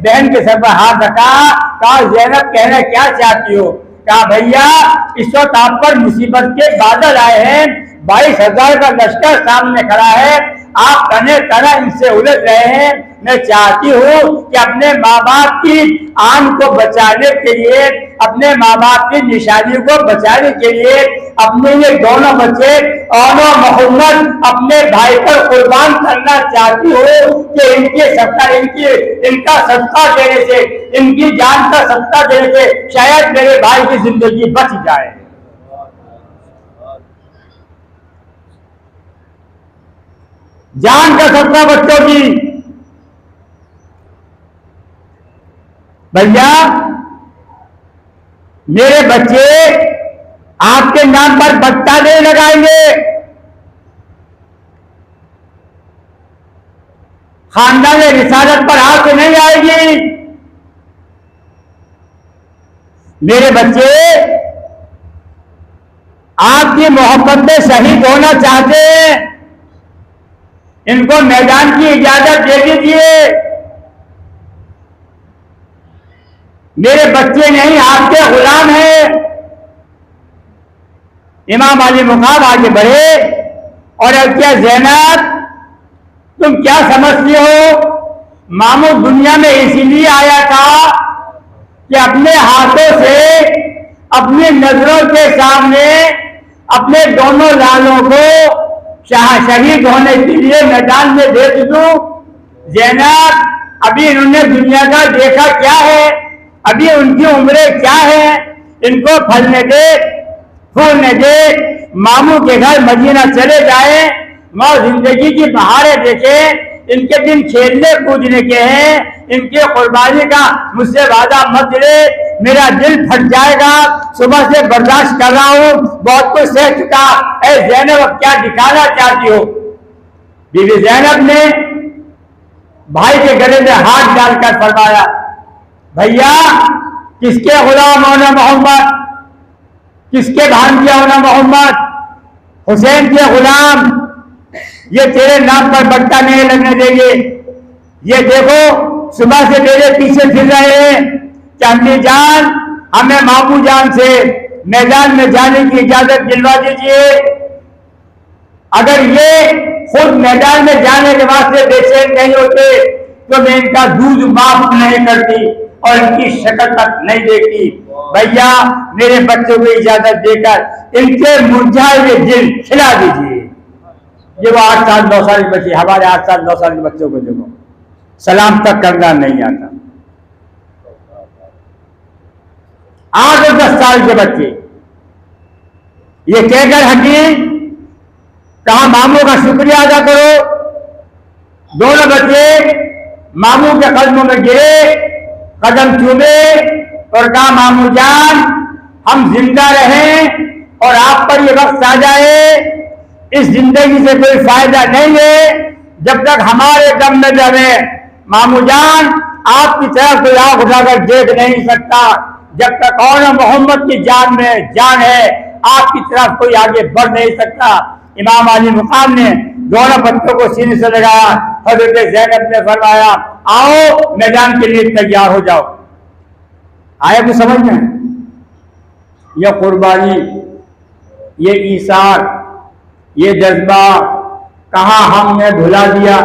बहन के सर पर हाथ रखा, कहा ज़ैनब कहना क्या चाहती हो? कहा भैया इस वक्त आप पर मुसीबत के बादल आए हैं, 22,000 का लश्कर सामने खड़ा है, आप तने तना इनसे उलझ रहे हैं। मैं चाहती हूँ कि अपने माँ बाप की आन को बचाने के लिए, अपने माँ बाप की निशानी को बचाने के लिए अपने ये दोनों बच्चे और मोहम्मद अपने भाई पर कुर्बान करना चाहती हूँ कि इनका सदका देने से, इनकी जान का सदका देने से शायद मेरे भाई की जिंदगी बच जाए। जान का सदका बच्चों की। भैया मेरे बच्चे आपके नाम पर बट्टा नहीं लगाएंगे, खानदान रिसालत पर हाथ नहीं आएगी। मेरे बच्चे आपकी मोहब्बत में शहीद होना चाहते हैं, इनको मैदान की इजाजत दे दीजिए। मेरे बच्चे नहीं, आपके गुलाम हैं। इमाम अली मुकाम आगे बढ़े और क्या ज़ैनब तुम क्या समझती हो? मामू दुनिया में इसीलिए आया था कि अपने हाथों से, अपनी नजरों के सामने अपने दोनों लालों को शहीद होने के लिए मैदान में भेज दूं। ज़ैनब अभी इन्होंने दुनिया का देखा क्या है, अभी उनकी उम्रें क्या है, इनको फलने दे, फूलने दे, मामू के घर मदीना चले जाए, मौ जिंदगी की बहारें देखे, इनके दिन खेलने कूदने के हैं, इनके कुर्बानी का मुझसे वादा मत ले, मेरा दिल फट जाएगा, सुबह से बर्दाश्त कर रहा हूं, बहुत कुछ सह चुका। ऐ ज़ैनब अब क्या दिखाना चाहती हो? बीबी ज़ैनब ने भाई के गले में हाथ डालकर फरमाया, भैया किसके गुलाम होना मोहम्मद, किसके भांजिया होना मोहम्मद, हुसैन के गुलाम, ये तेरे नाम पर बट्टा नहीं लगने देंगे। ये देखो सुबह से मेरे पीछे फिर रहे हैं कि अम्मी जान हमें मामू जान से मैदान में जाने की इजाजत दिलवा दीजिए। अगर ये खुद मैदान में जाने के वास्ते बेचैन नहीं होते तो मैं इनका दूध माफ नहीं करती और इनकी शक्ल तक नहीं देखती। भैया मेरे बच्चों को इजाजत देकर इनके मुरझाए हुए दिल खिला दीजिए। ये वो 8 साल 9 साल के बच्चे, हमारे 8 साल 9 साल के बच्चों को देखो सलाम तक करना नहीं आता। 8 और 10 साल के बच्चे ये कहकर हटी कहा मामू का शुक्रिया अदा करो। दोनों बच्चे मामू के कदमों में गिरे, कदम चूमे और कहा मामू जान हम जिंदा रहें और आप पर ये वक्त आ जाए, इस जिंदगी से कोई फायदा नहीं है जब तक हमारे दम न जाए। मामू जान आपकी तरफ कोई आंख उठाकर देख नहीं सकता, जब तक कौन मोहम्मद की जान में जान है आपकी तरफ कोई आगे बढ़ नहीं सकता। इमाम अली मुकाम ने दोनों बच्चों को सीने से लगाया। हजरत ज़ैनब ने फरमाया आओ मैदान के लिए तैयार हो जाओ। आया कुछ समझ में? यह कुर्बानी, ये ईसार, ये जज्बा कहाँ हमने भुला दिया,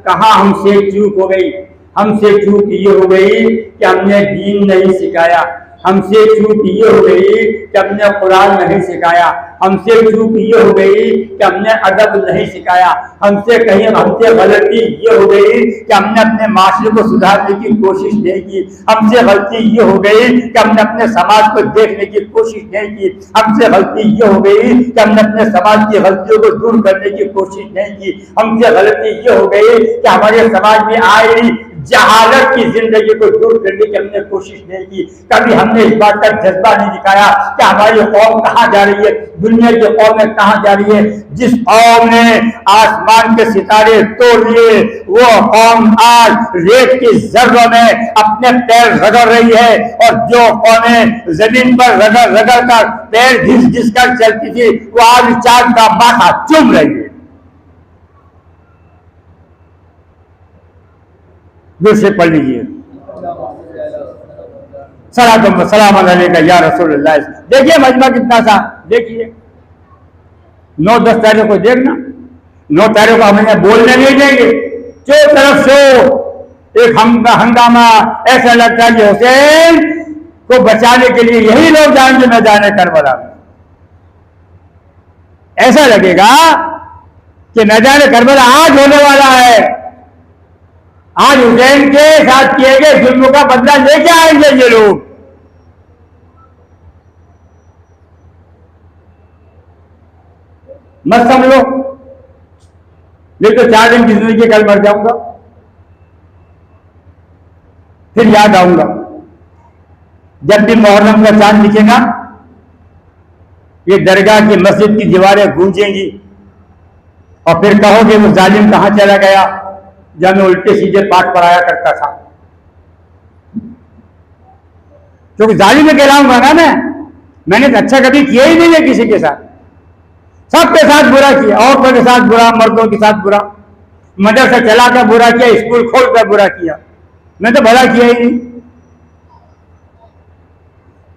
कहाँ हमसे चूक हो गई। हमसे चूक ये हो गई कि हमने दीन नहीं सिखाया, हमसे चूक ये हो गई कि हमने कुरान नहीं सिखाया, हमसे चूक ये हो गई कि हमने अदब नहीं सिखाया, हमसे गलती ये हो गई कि हमने अपने माशरे को सुधारने की कोशिश नहीं की, हमसे गलती ये हो गई कि हमने अपने समाज को देखने की कोशिश नहीं की, हमसे गलती ये हो गई कि हमने अपने समाज की गलतियों को दूर करने की कोशिश नहीं की, हमसे गलती ये हो गई कि हमारे समाज में आई जहालत की जिंदगी को दूर करने की हमने कोशिश नहीं की। कभी हमने इस बात का जज्बा नहीं दिखाया कि हमारी कौम कहाँ जा रही है, दुनिया की कौमें कहाँ जा रही है। जिस कौम ने आसमान के सितारे तोड़ लिए वो कौम आज रेत की जर्रों में अपने पैर रगड़ रही है, और जो कौमें जमीन पर रगड़ रगड़ कर पैर घिस घिस कर चलती थी वो आज चांद का माथा चूम रही है। दिल से पढ़ लीजिए सलाम अलैका या रसूलुल्लाह। देखिए मजमा कितना सा, देखिए 9-10 तारीख को देखना, 9 तारीख को हमें बोलने नहीं देंगे, जो तरफ से एक हंगामा ऐसा लगता है कि हुसैन को बचाने के लिए यही लोग जाएंगे मैदान करबला में। ऐसा लगेगा कि मैदान करबला आज होने वाला है, आज हुसैन के साथ किए गए जुल्म का बदला लेके आएंगे ये लोग। मत समझो नहीं तो 4 दिन की जिंदगी कल मर जाऊंगा, फिर याद आऊंगा जब भी मुहर्रम का चांद दिखेगा, ये दरगाह की मस्जिद की दीवारें गूंजेंगी और फिर कहोगे वो जालिम कहां चला गया जब मैं उल्टे सीधे पाठ पढ़ाया करता था। क्योंकि जालिम में कहलाऊंगा ना मैंने तो अच्छा कभी किया ही नहीं है किसी के साथ, सबके साथ बुरा किया, औरतों के साथ बुरा, मर्दों के साथ बुरा, मदरसा चलाकर बुरा किया, स्कूल खोलकर बुरा किया, मैं तो भला किया ही नहीं।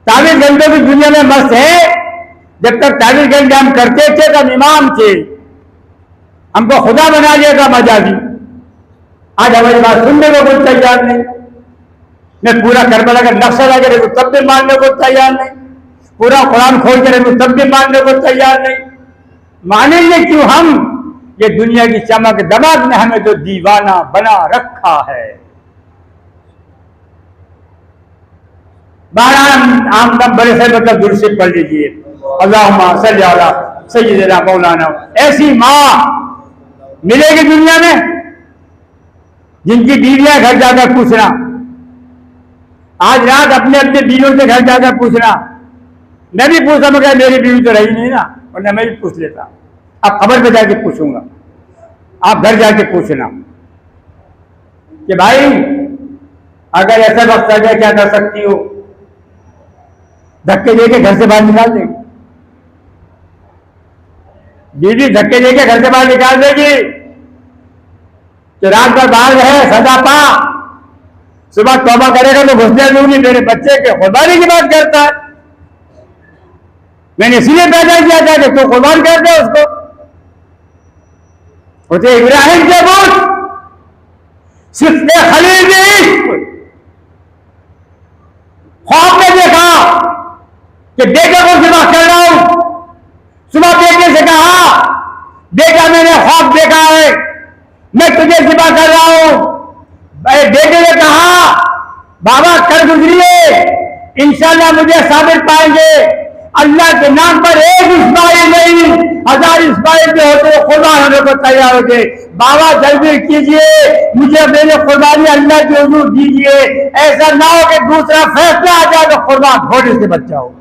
ताबीर गंजों की दुनिया में मस्त है, जब तक ताबीर गंज हम करते थे तब इमाम थे, हमको खुदा बना लिया मजाजी। आज हमारी बात सुनने को कोई तैयार नहीं, मैं पूरा करबला का नक्शा लगे रहे तब भी मानने को तैयार नहीं, पूरा कुरान खोल के रहे तब भी मानने को तैयार नहीं। मानेंगे क्यों हम? ये दुनिया की चमक दमक ने हमें तो दीवाना बना रखा है। आमदम बड़े से मतलब दूर से पढ़ लीजिए, अल्लाहुम्मा सल्ली अला सय्यिदना मौलाना। ऐसी माँ मिलेगी दुनिया में जिनकी बीवियां घर जाकर पूछना, आज रात अपने अपने बीवियों से घर जाकर पूछना। मैं भी पूछा, मगर मेरी बीवी तो रही नहीं ना, वरना मैं भी पूछ लेता। अब खबर पे जाके पूछूंगा, आप घर जाके पूछना कि भाई अगर ऐसा वक्त आ जाए क्या कर सकती हो? धक्के देके घर से बाहर निकाल देगी, बीवी धक्के देके घर से बाहर निकाल देगी। तो रात भर बाहर रहे, सजा पा, सुबह तौबा करेगा तो घुसने दूंगी। मेरे बच्चे के कुर्बानी की बात करता है, मैंने इसलिए पैदा किया था कि तू कुर्बान कर दे उसको। उसे इब्राहिम से पूछ, सिर्फ खलील ने ख्वाब में देखा कि बेटे को जिबा कर रहा हूं। सुबह बेटे से कहा, बेटा मैंने ख्वाब देखा है, मैं तुझे जिबा कर रहा हूं। बेटे ने कहा, बाबा कर गुजरिए, इंशाल्लाह मुझे साबित पाएंगे। अल्लाह के नाम पर एक इस्माइल नहीं, 1000 इस्माइल में होते कुर्बान होने को तैयार होते। बाबा जल्दी कीजिए, मुझे मेरे कुर्बानी अल्लाह के हुजूर दीजिए। ऐसा ना हो कि दूसरा फैसला आ जाए तो कुर्बान होने से बच्चा हो।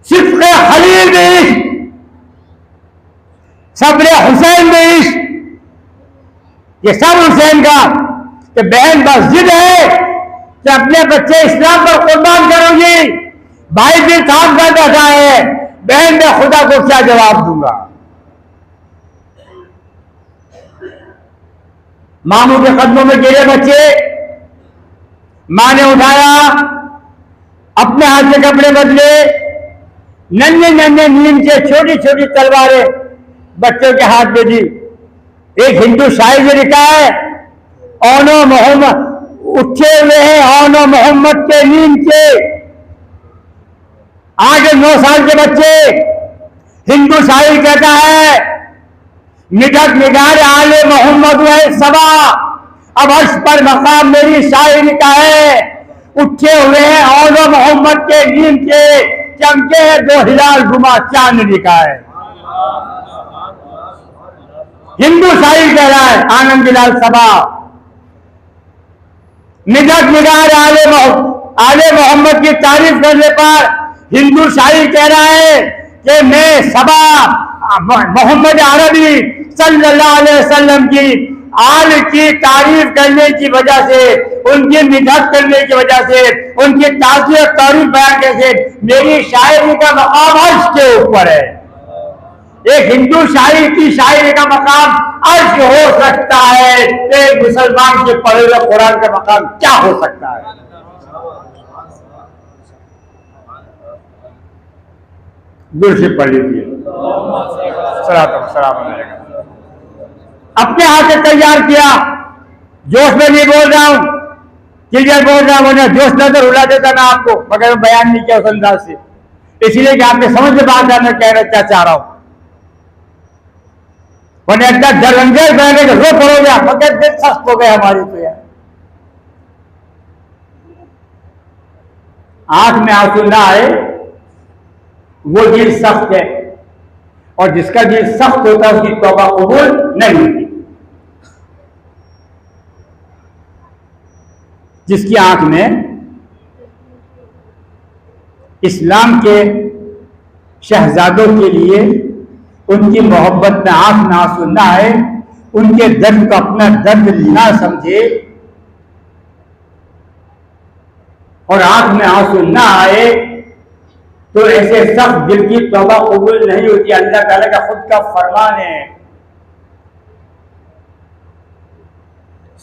सिर्फ खलील में इश्क, सब्र हुसैन में इश्क, ये सब हुसैन का कि बहन बस जिद है कि अपने बच्चे इस्लाम पर कुर्बान करूंगी। भाई भी काम कर बैठा है, बहन मैं खुदा को क्या जवाब दूंगा? मामू के कदमों में गिरे बच्चे, मां ने उठाया, अपने हाथ से कपड़े बदले, नन्हे नन्हे नीम के छोटी छोटी तलवारें बच्चों के हाथ में दी। एक हिंदू शायर ने लिखा है, औनो मोहम्मद उठे हुए हैं, औनो मोहम्मद के नीम के। आगे 9 साल के बच्चे, हिंदू शायर कहता है, निडक निगार आले मोहम्मद है सबा, अब अर्श पर मकाम मेरी शायरी का है। उठे हुए हैं औनो मोहम्मद के नीम के, चमके है 2 हिलाल गुमा चांद लिखा है। हिंदू शायर कह रहा है, आनंद लाल सबा, निडक निगार आले मोहम्मद की तारीफ करने पर हिंदू शायर कह रहा है कि मैं सबा मोहम्मद अरबी सल्लल्लाहु अलैहि वसल्लम की आल की तारीफ करने की वजह से, उनकी मिदहत करने की वजह से, उनकी ताज़ियत तारीफ बयान करके मेरी शायरी का मकाम अर्श के ऊपर है। एक हिंदू शायर की शायरी का मकाम अर्श हो सकता है, एक मुसलमान के पढ़े हुए कुरान का मकाम क्या हो सकता है? दूर से पढ़ लीजिए। अपने हाथ से तैयार किया, जोश में नहीं बोल रहा हूं, क्लियर बोल रहा हूं, जोश नजर उड़ा देता मैं आपको, मगर बयान नहीं किया उस अंदाज से, इसलिए कि आपने समझ में बात करना कहना क्या चाह रहा हूं। डरंगेज बहने के रो पड़ोगे, मगर दिल सख्त हो गए हमारी तो यार। आंख में आंसू ना आए वो दिल सख्त है, और जिसका दिल सख्त होता है उसकी तौबा कबूल नहीं होती। जिसकी आंख में इस्लाम के शहजादों के लिए उनकी मोहब्बत में आंख में आंसू ना आए, उनके दर्द को अपना दर्द ना समझे और आंख में आंसू ना आए, तो ऐसे सख्त दिल की तौबा कबूल नहीं होती। अल्लाह ताला का खुद का फरमान है,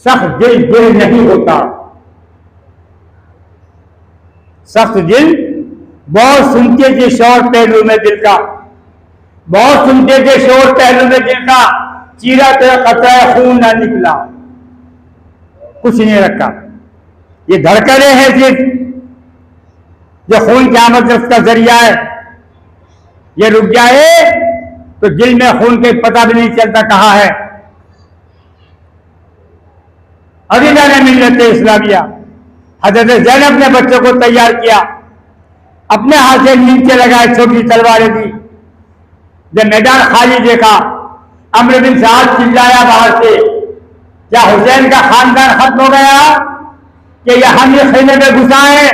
सख्त दिल नहीं होता। सख्त दिल बहुत सुनते थे शोर पहलू में दिल का, बहुत सुनते थे शोर पहलू में दिल का, चीरा तो कतरा खून ना निकला, कुछ नहीं रखा। ये धड़कने हैं सिर्फ, जो खून की आमद उसका जरिया है। ये रुक जाए तो दिल में खून के पता भी नहीं चलता कहाँ है। अदीला ने मिल्लत इस्लामिया हजरत ज़ैनब ने बच्चों को तैयार किया, अपने हाथ से नीचे लगाए, छोटी तलवारें दी। जब मैदान खाली देखा अम्र बिन साद चिल्लाया बाहर से, क्या हुसैन का खानदान खत्म हो गया कि या हम ये खेमे में घुसाए?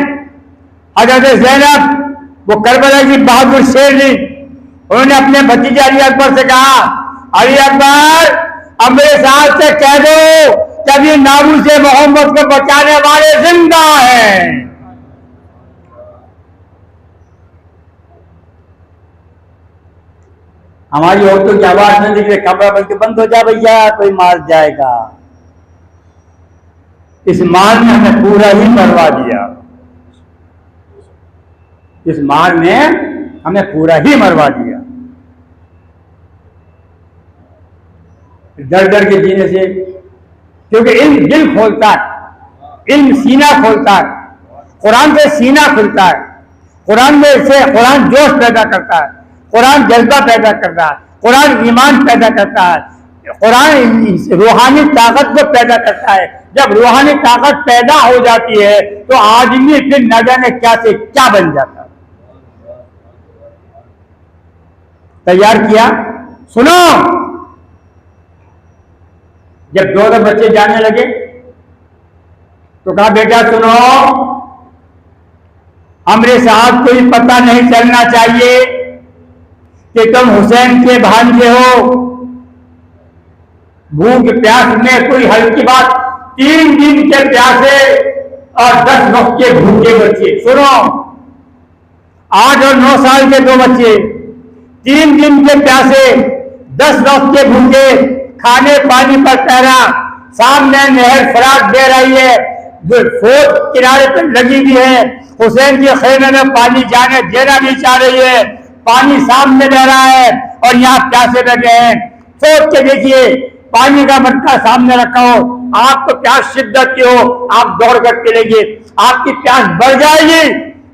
हजरत ज़ैनब वो करबला की बहादुर शेर थी, उन्होंने अपने भतीजे अली अकबर से कहा, अली अकबर अम्र साद से कह दो कभी नाबू से मोहम्मद को बचाने वाले जिंदा हैं। हमारी औरतों की आवाज नहीं दिख रही, कमरा बल्कि बंद हो जा भैया, कोई मार जाएगा। इस मार ने हमें पूरा ही मरवा दिया, इस मार ने हमें पूरा ही मरवा दिया। डर डर के जीने से, क्योंकि इल्म दिल खोलता है, इल्म सीना खोलता है, कुरान से सीना खुलता है, कुरान में से कुरान जोश पैदा करता है, कुरान जज्बा पैदा करता है, कुरान ईमान पैदा करता है, कुरान रूहानी ताकत को पैदा करता है। जब रूहानी ताकत पैदा हो जाती है तो आदमी फिर न जाने क्या से क्या बन जाता है। तैयार किया, सुनो। जब दोनों बच्चे जाने लगे तो कहा, बेटा सुनो, अम्र साहब को ही पता नहीं चलना चाहिए कि तुम हुसैन के भांजे हो। भूख प्यास में कोई हल्की बात, 3 दिन के प्यासे और 10 वक्त के भूखे बच्चे, सुनो, 8 और 9 साल के 2 बच्चे, 3 दिन के प्यासे, 10 वक्त के भूखे, खाने पानी पर पहरा, सामने नहर फराग दे रही है, जो फौज किनारे पर लगी हुई है, हुसैन के खेमे में पानी जाने देना नहीं चाह रही है, पानी सामने बह रहा है और यहाँ प्यासे लगे हैं। सोच के देखिए, पानी का मटका सामने रखा हो, आपको प्यास शिद्दत की हो, आप दौड़ कर के लेंगे, आपकी प्यास बढ़ जाएगी।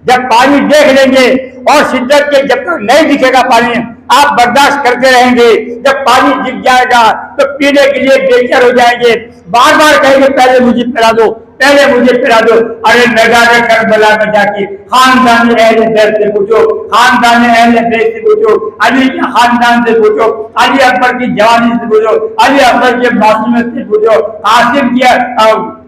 जब पानी देख लेंगे और शिद्दत के जब तक नहीं दिखेगा पानी, आप बर्दाश्त करते रहेंगे। जब पानी दिख जाएगा तो पीने के लिए बेचैन हो जाएंगे, बार बार कहेंगे पहले मुझे पिला दो, पहले मुझे पिला दो। अरे मैदान करबला में जाके खानदान अहले बैत से पूछो, खानदान अहले बैत से पूछो, अली के खानदान से पूछो, अली अकबर की जवानी से पूछो, अली अकबर के मासूमियत से पूछो, कासिम की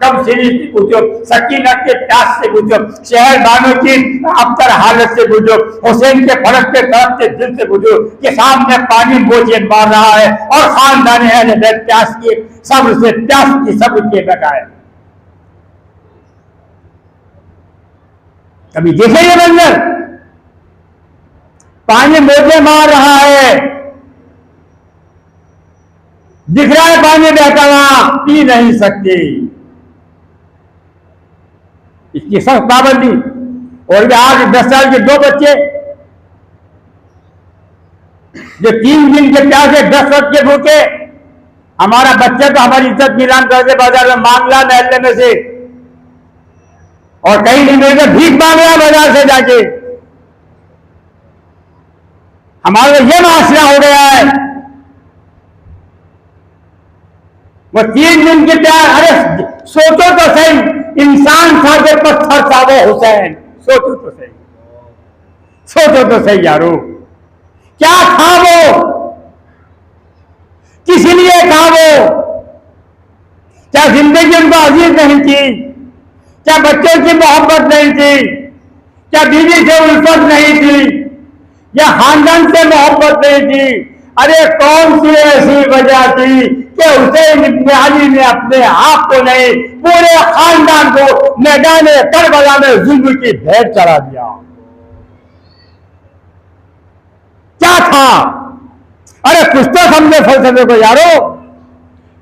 कब सीरी से पूछो, सकीना के प्यास से पूछो, शहर बानो की अबतर हालत से पूछो, हुसैन के फड़कते तड़पते दिल से पूछो कि सामने पानी बोझे मार रहा है और खानदान अहले बैत प्यास की सब्र से, प्यास की सब्र के बैठा है। कभी देखे ये मंजर? पानी मोजे मार रहा है, दिख रहा है पानी बहता हुआ, पी नहीं सकते, इसकी सख्त पाबंदी। और भी 8-10 साल के 2 बच्चे जो 3 दिन के प्यासे 10 वक्त के भूखे, हमारा बच्चा तो हमारी इज्जत नीलाम कर दे बाजार में, मांगला महल्ले में से, और कहीं नहीं मिलकर भीख मांग रहा बाजार से जाके। हमारा ये माशरा हो गया है। वो 3 दिन के प्यार, अरे सोचो तो सही, इंसान था कि पत्थर था वो हुसैन, सोचो तो सही, सोचो तो सही यारो, क्या था वो, किस लिए था वो? क्या जिंदगी उनको अजीज नहीं थी? क्या बच्चों की मोहब्बत नहीं थी? क्या बीवी से उल्फत नहीं थी? या खानदान से मोहब्बत नहीं थी? अरे कौन सी ऐसी वजह थी कि हुसैन इब्न अली ने अपने आप को नहीं, पूरे खानदान को मैदान करबला में जुल्म की भेंट चढ़ा दिया? क्या था? अरे कुछ तो समझे फलसफे को यारो,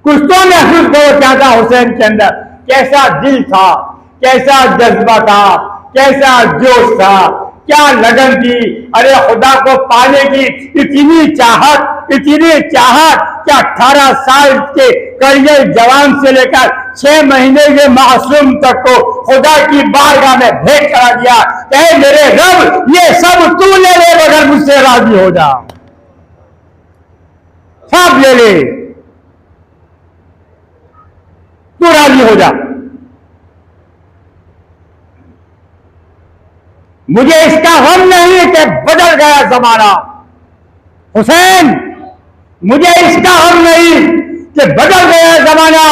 कुछ तो महसूस करो क्या था हुसैन के अंदर, कैसा दिल था, कैसा जज्बा था, कैसा जोश था, क्या लगन थी। अरे खुदा को पाने की इतनी चाहत, इतनी चाहत कि 18 साल के करियर जवान से लेकर 6 महीने के मासूम तक को खुदा की बारगाह में भेंट करा दिया। कहे मेरे रब ये सब तू ले ले मगर मुझसे राजी हो जा, सब ले ले, तू राजी हो जा, मुझे इसका गम नहीं कि बदल गया जमाना। हुसैन मुझे इसका हम नहीं कि बदल गया जमाना,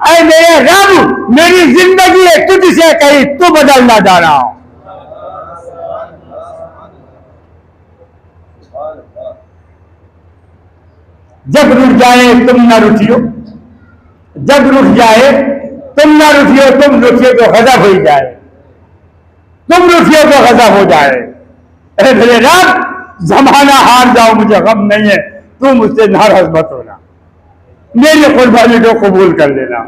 अरे मेरे रब मेरी जिंदगी है तुझसे कहीं तू बदलना जा रहा हूं। जब रुठ जाए तुम ना रुठियो, जब रुठ जाए तुम ना रुठियो, तुम रुठियो तो गजब हो जाए, तुम रुठियो तो गजब हो जाए। अरे मेरे रब जमाना हार जाओ मुझे गम नहीं है, तुम मुझसे नाराज मत होना, मेरी कुर्बानी को कबूल कर लेना,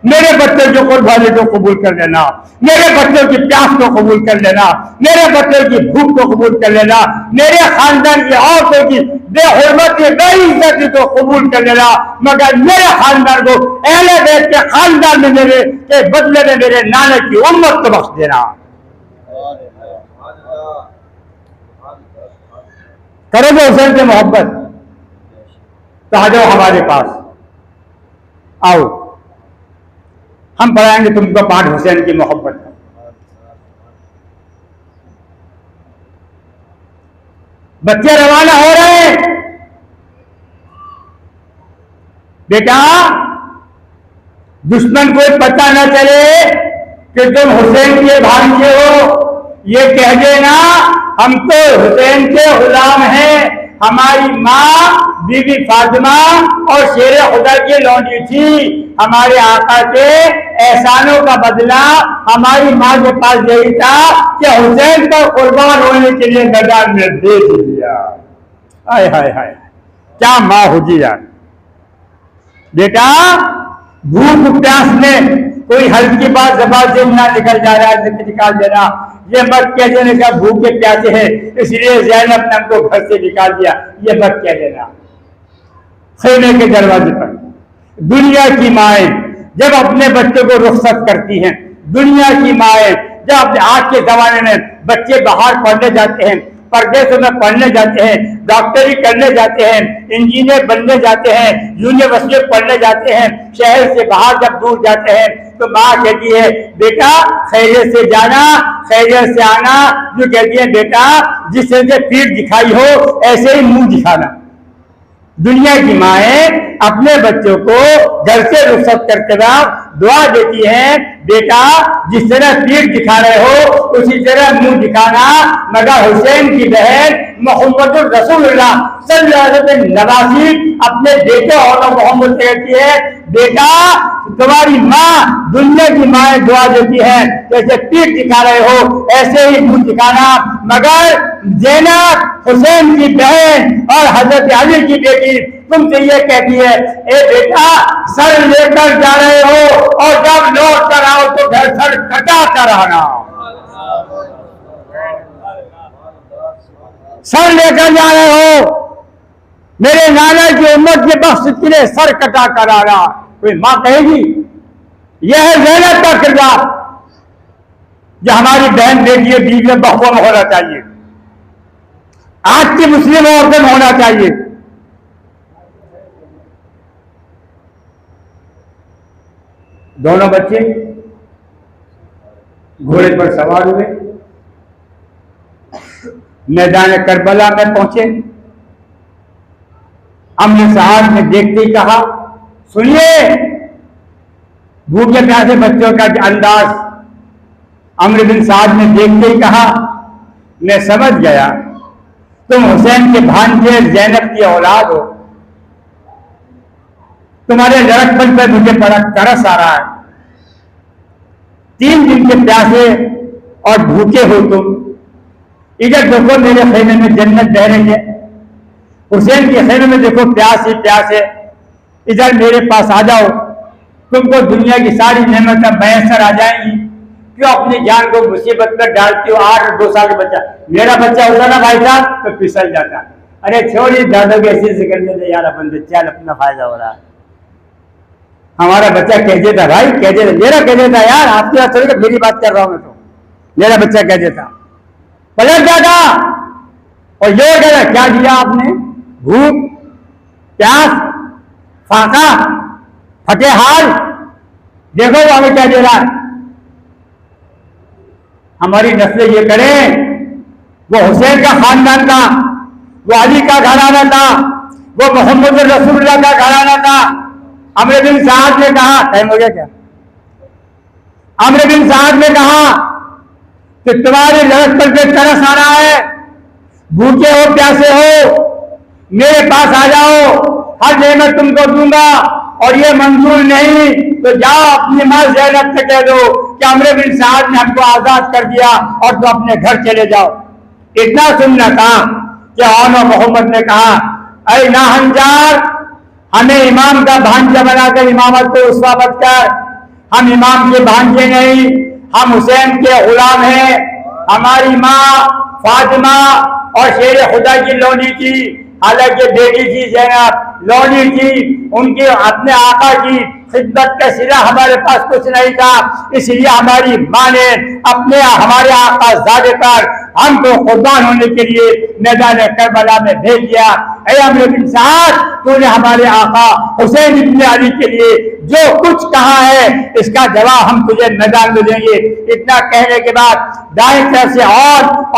मेरे बच्चों की कुर्बानी को कबूल कर लेना, मेरे बच्चों की प्यास को कबूल कर लेना, मेरे बच्चों की भूख को कबूल कर लेना, मेरे खानदान की औरतों की बेहुरमती बेइज्जती को कबूल कर लेना, मगर मेरे खानदान को अहले बैत के खानदान में मेरे के बदले में मेरे नाने की उम्मत को बख्श देना। करोगे हुसैन से मोहब्बत तो आ जाओ हमारे पास, आओ हम पढ़ाएंगे तुमको पाठ हुसैन की मोहब्बत का। बच्चे रवाना हो रहे हैं। बेटा दुश्मन को पता न चले कि तुम हुसैन के भांजे हो, ये कह देना हम तो हुसैन के गुलाम हैं, हमारी माँ बीबी फातिमा और शेर खुदा की लौंडी थी, हमारे आका के एहसानों का बदला हमारी माँ के पास यही था कि हुसैन पर कुर्बान होने के लिए मैदान में भेज दिया। हाय हाय हाय, क्या माँ होगी यार। बेटा भूख प्यास में कोई हल्की बात जबान से ना निकल जा रहा है निकाल देना, ये मत कह देने का भूखे प्यासे है इसलिए ज़ैनब ने हमको घर से निकाल दिया, ये मत कह देना। खेमे के दरवाजे पर दुनिया की माएँ जब अपने बच्चों को रुखसत करती हैं, दुनिया की माएँ जब आज के जमाने में बच्चे बाहर पढ़ने जाते हैं, परदेशों में पढ़ने जाते हैं, डॉक्टरी करने जाते हैं, इंजीनियर बनने जाते हैं, यूनिवर्सिटी पढ़ने जाते हैं, शहर से बाहर जब दूर जाते हैं तो माँ कहती है बेटा खैरियत से जाना खैरियत से आना, जो कहती है बेटा जिस तरह से पीठ दिखाई हो ऐसे ही मुंह दिखाना। दुनिया की माएँ अपने बच्चों को घर से रुखसत करते वक्त दुआ देती हैं बेटा जिस तरह पीठ दिखा रहे हो उसी तरह मुंह दिखाना, मगर हुसैन की बहन मोहम्मद रसूलुल्लाह सल्लल्लाहु अलैहि वसल्लम नवासी अपने बेटे और मोहम्मद से कहती है बेटा तुम्हारी माँ दुनिया की माएँ दुआ देती है जैसे पीठ दिखा रहे हो ऐसे ही मुंह दिखाना, मगर ज़ैनब हुसैन की बहन और हजरत अली की बेटी तुमसे ये कहती है ए बेटा सर लेकर जा रहे हो और जब लौट कर आओ तो घर सर कटा कर आना, सर लेकर जा रहे हो मेरे नाना की उम्मत के बख्श के लिए सर कटा कर आना। कोई मां कहेगी यह है ज़ैनब का किरदार जो हमारी बहन बेटी बीवी बहुओं में होना चाहिए, आज की मुस्लिम औरतों में होना चाहिए। दोनों बच्चे घोड़े पर सवार हुए, मैदान करबला में पहुंचे। अम्र साहब ने देखते ही कहा सुनिए, भूखे प्यासे बच्चों का अंदाज। अम्र बिन साहब ने देखते ही कहा मैं समझ गया तुम हुसैन के भांजे ज़ैनब की औलाद हो, तुम्हारे लड़कपन पर मुझे बड़ा तरस आ रहा है। 3 दिन के प्यासे और भूखे हो तुम, इधर देखो मेरे खेमे में जन्नत बह रही है, हुसैन के खेमे में देखो प्यास ही प्यास है, इधर मेरे पास आ जाओ, तुमको दुनिया की सारी नेमतें मैसर आ जाएंगी, क्यों अपनी जान को मुसीबत में डालती हो। 8 और 2 साल का बच्चा, मेरा बच्चा होता ना भाई साहब तो फिसल जाता, अरे छोड़ी दादा के ऐसे करने दे यार, अपन चल अपना फायदा हो रहा है। हमारा बच्चा कह देता भाई, कह देता, मेरा कह देता यार, आपकी बात थोड़ी मेरी बात कर रहा हूं मैं, तो मेरा बच्चा कह देता, पलट जाता और ये कहता क्या दिया आपने, भूख प्यास फाका फटे हाल, देखो वो हमें क्या दे रहा है। हमारी नस्लें ये करें, वो हुसैन का खानदान था, वो अली का घराना था, वो मोहम्मद रसूलुल्लाह का घराना था। अमर बिन साद ने कहा, टाइम हो गया क्या? अमर बिन साद ने कहा कि तुम्हारी लड़क पर के तरस आ रहा है, भूखे हो प्यासे हो, मेरे पास आ जाओ, हर नेमत तुमको दूंगा, और ये मंजूर नहीं तो जाओ अपनी मां ज़ैनब से कह दो कि अमर बिन साद ने हमको आजाद कर दिया और तुम अपने घर चले जाओ। इतना सुनना था कि आनो मोहम्मद ने कहा, अरे नाहंजार, हमें इमाम का भांजा बनाकर इमामत को रुस्वा मत कर, हम इमाम के भांजे नहीं, हम हुसैन के गुलाम हैं। हमारी माँ फातिमा और शेर खुदा की लोनी थी, हालांकि बेटी थी ज़ैनब, लोनी थी, उनके अपने आका की खिदमत का सिला हमारे पास कुछ नहीं था, इसलिए हमारी माँ ने अपने हमारे आका ज़ादे पर हमको कुर्बान होने के लिए मैदान करबला में भेज दिया। ऐ अमर बिन साद, तूने हमारे आका हुसैन इब्न अली के लिए जो कुछ कहा है इसका जवाब हम तुझे मैदान में देंगे। इतना कहने के बाद दाएं तरफ से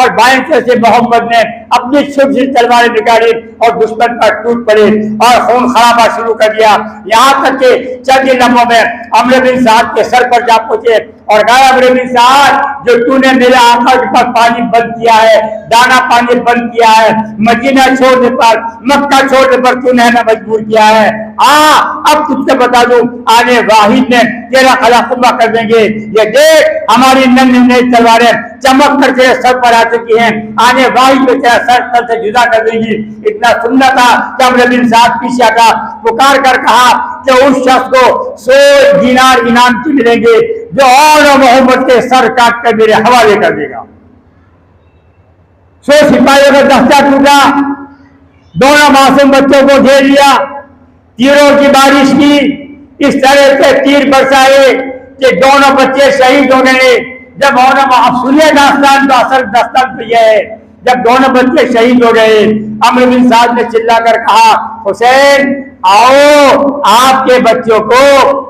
और बाएं तरफ से मोहम्मद ने अपनी छोटी सी तलवारें निकाली और दुश्मन पर टूट पड़े और खून खराबा शुरू कर दिया। यहाँ तक के चंद लम्हों में अमर बिन साद के सर पर जा पहुंचे और कहा, अमर बिन साद, जो तूने मेरे आका के पास पानी बंद किया है, दाना पानी बंद किया है, मदीना छोड़ने पर, मक्का छोड़ने पर तूने हमें मजबूर किया है। अब तुझसे बता दूं, आने वाहिद ने तेरा खला खुम्बा कर देंगे। ये देख, हमारी नन्ही नई तलवारें चमक कर तेरे सर पर आ चुकी हैं, आने वाहिद में तेरा सर से जुदा कर देंगी। इतना सुनना था कि अमर बिन साद पीछे हटा, पुकार कर कहा कि उस शख्स को 100 दीनार इनाम की मिलेंगे जो और मोहम्मद के सर काट कर मेरे हवाले कर देगा। 100 सिपाहियों का दस्ता टूटा, दोनों मासूम बच्चों को घेर लिया, तीरों की बारिश की, इस तरह से तीर बरसाए कि दोनों बच्चे शहीद हो गए। जब दोनों सुनिए दास्तान, तो असल दास्तान तो यह है, जब दोनों बच्चे शहीद हो गए, अमर बिन साद ने चिल्लाकर कहा, हुसैन आओ, आपके बच्चों को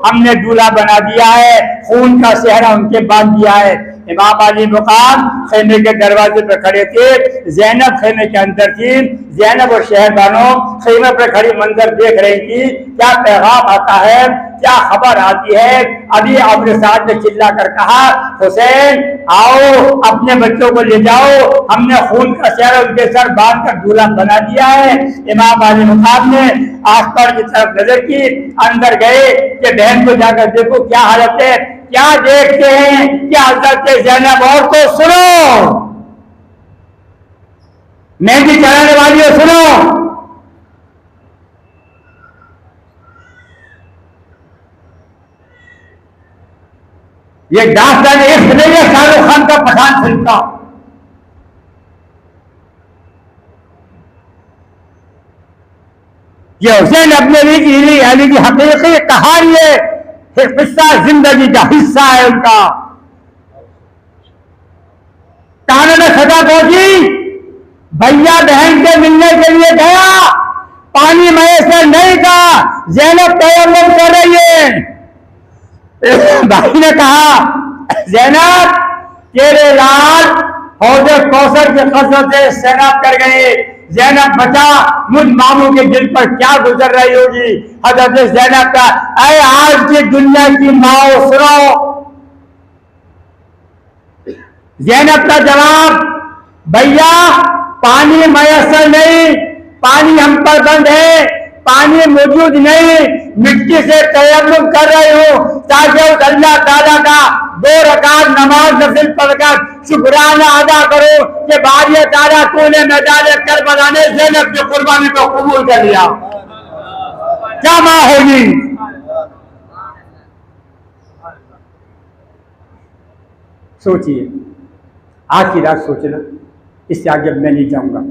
हमने दूल्हा बना दिया है, खून का सेहरा उनके बांध दिया है। इमाम अली मुकाम खेमे के दरवाजे पर खड़े थे, ज़ैनब खेमे के अंदर थी। ज़ैनब और शहरबानों खेमे पर खड़ी मंजर देख रही थी। क्या पैगाम आता है, क्या खबर आती है? अभी अमर साद ने चिल्ला कर कहा, हुसैन आओ, अपने बच्चों को ले जाओ, हमने खून का सेहरा उनके सर बांध कर दूल्हा बना दिया है। इमाम अली मुकाम ने आसपास की तरफ नजर की, अंदर गए कि बहन को जाकर देखो क्या हालत है। क्या देखते हैं कि हज़रत ज़ैनब, और तो सुनो, मेहंदी चढ़ाने वालियों सुनो, ये दास्तान इश्क नहीं है शाहरुख खान का पठान फिल्म का। ये हुसैन अपने अली की हकीकी कहानी है, किस्सा जिंदगी का हिस्सा है उनका। कहानी में सजा पहुंची, भैया बहन से मिलने के लिए गया, पानी मैसर नहीं था, ज़ैनब तयम्मुम कर रही है। भाई ने कहा, ज़ैनब तेरे लाल हौज़े कौसर के कसरत से सैराब कर गए। ज़ैनब बचा, मुझ मामू के दिल पर क्या गुजर रही होगी। हज़रत ज़ैनब का, ऐ आज की दुनिया की माओ सुनो। ज़ैनब का जवाब, भैया पानी मैसर नहीं, पानी हम पर बंद है, पानी मौजूद नहीं, मिट्टी से तयम्मुम कर रही हूँ ताकि उस अल्लाह ताला का 2 रकात नमाज नफिल पढ़कर शुक्राना अदा करो कि बारिया ताला तूने मैदान करबला में ज़ैनब की कुर्बानी को कबूल कर लिया। क्या माँ होगी। सोचिए, आज की रात सोचना, इससे आगे मैं नहीं जाऊंगा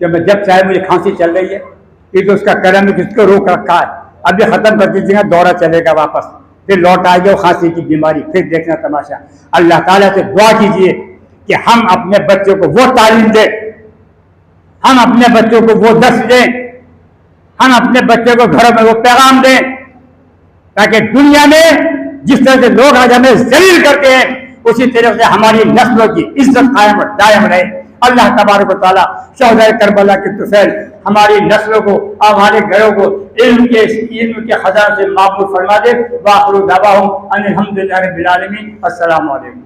कि मैं जब चाहे मुझे खांसी चल रही है, ये तो उसका करम किसको रोक रखा है, अभी खत्म कर दीजिएगा, दौरा चलेगा वापस, फिर लौट आएगा खांसी की बीमारी, फिर देखना तमाशा। अल्लाह ताला से दुआ कीजिए कि हम अपने बच्चों को वो तालीम दें, हम अपने बच्चों को वो दर्स दें, हम अपने बच्चों को घरों में वो पैगाम दें, ताकि दुनिया में जिस तरह से लोग आज हमें जलील करते हैं, उसी तरह से हमारी नस्लों की इज्जत कायम दायम रहे। अल्लाह तबारक व तआला शहदाए करबला के तुफैल हमारी नस्लों को, हमारे घरों को इल्म के खजान से मामूर फरमा दे। वाखिरु दअवाहुम अनिल हम्दुलिल्लाहि रब्बिल आलमीन। अस्सलामु अलैकुम।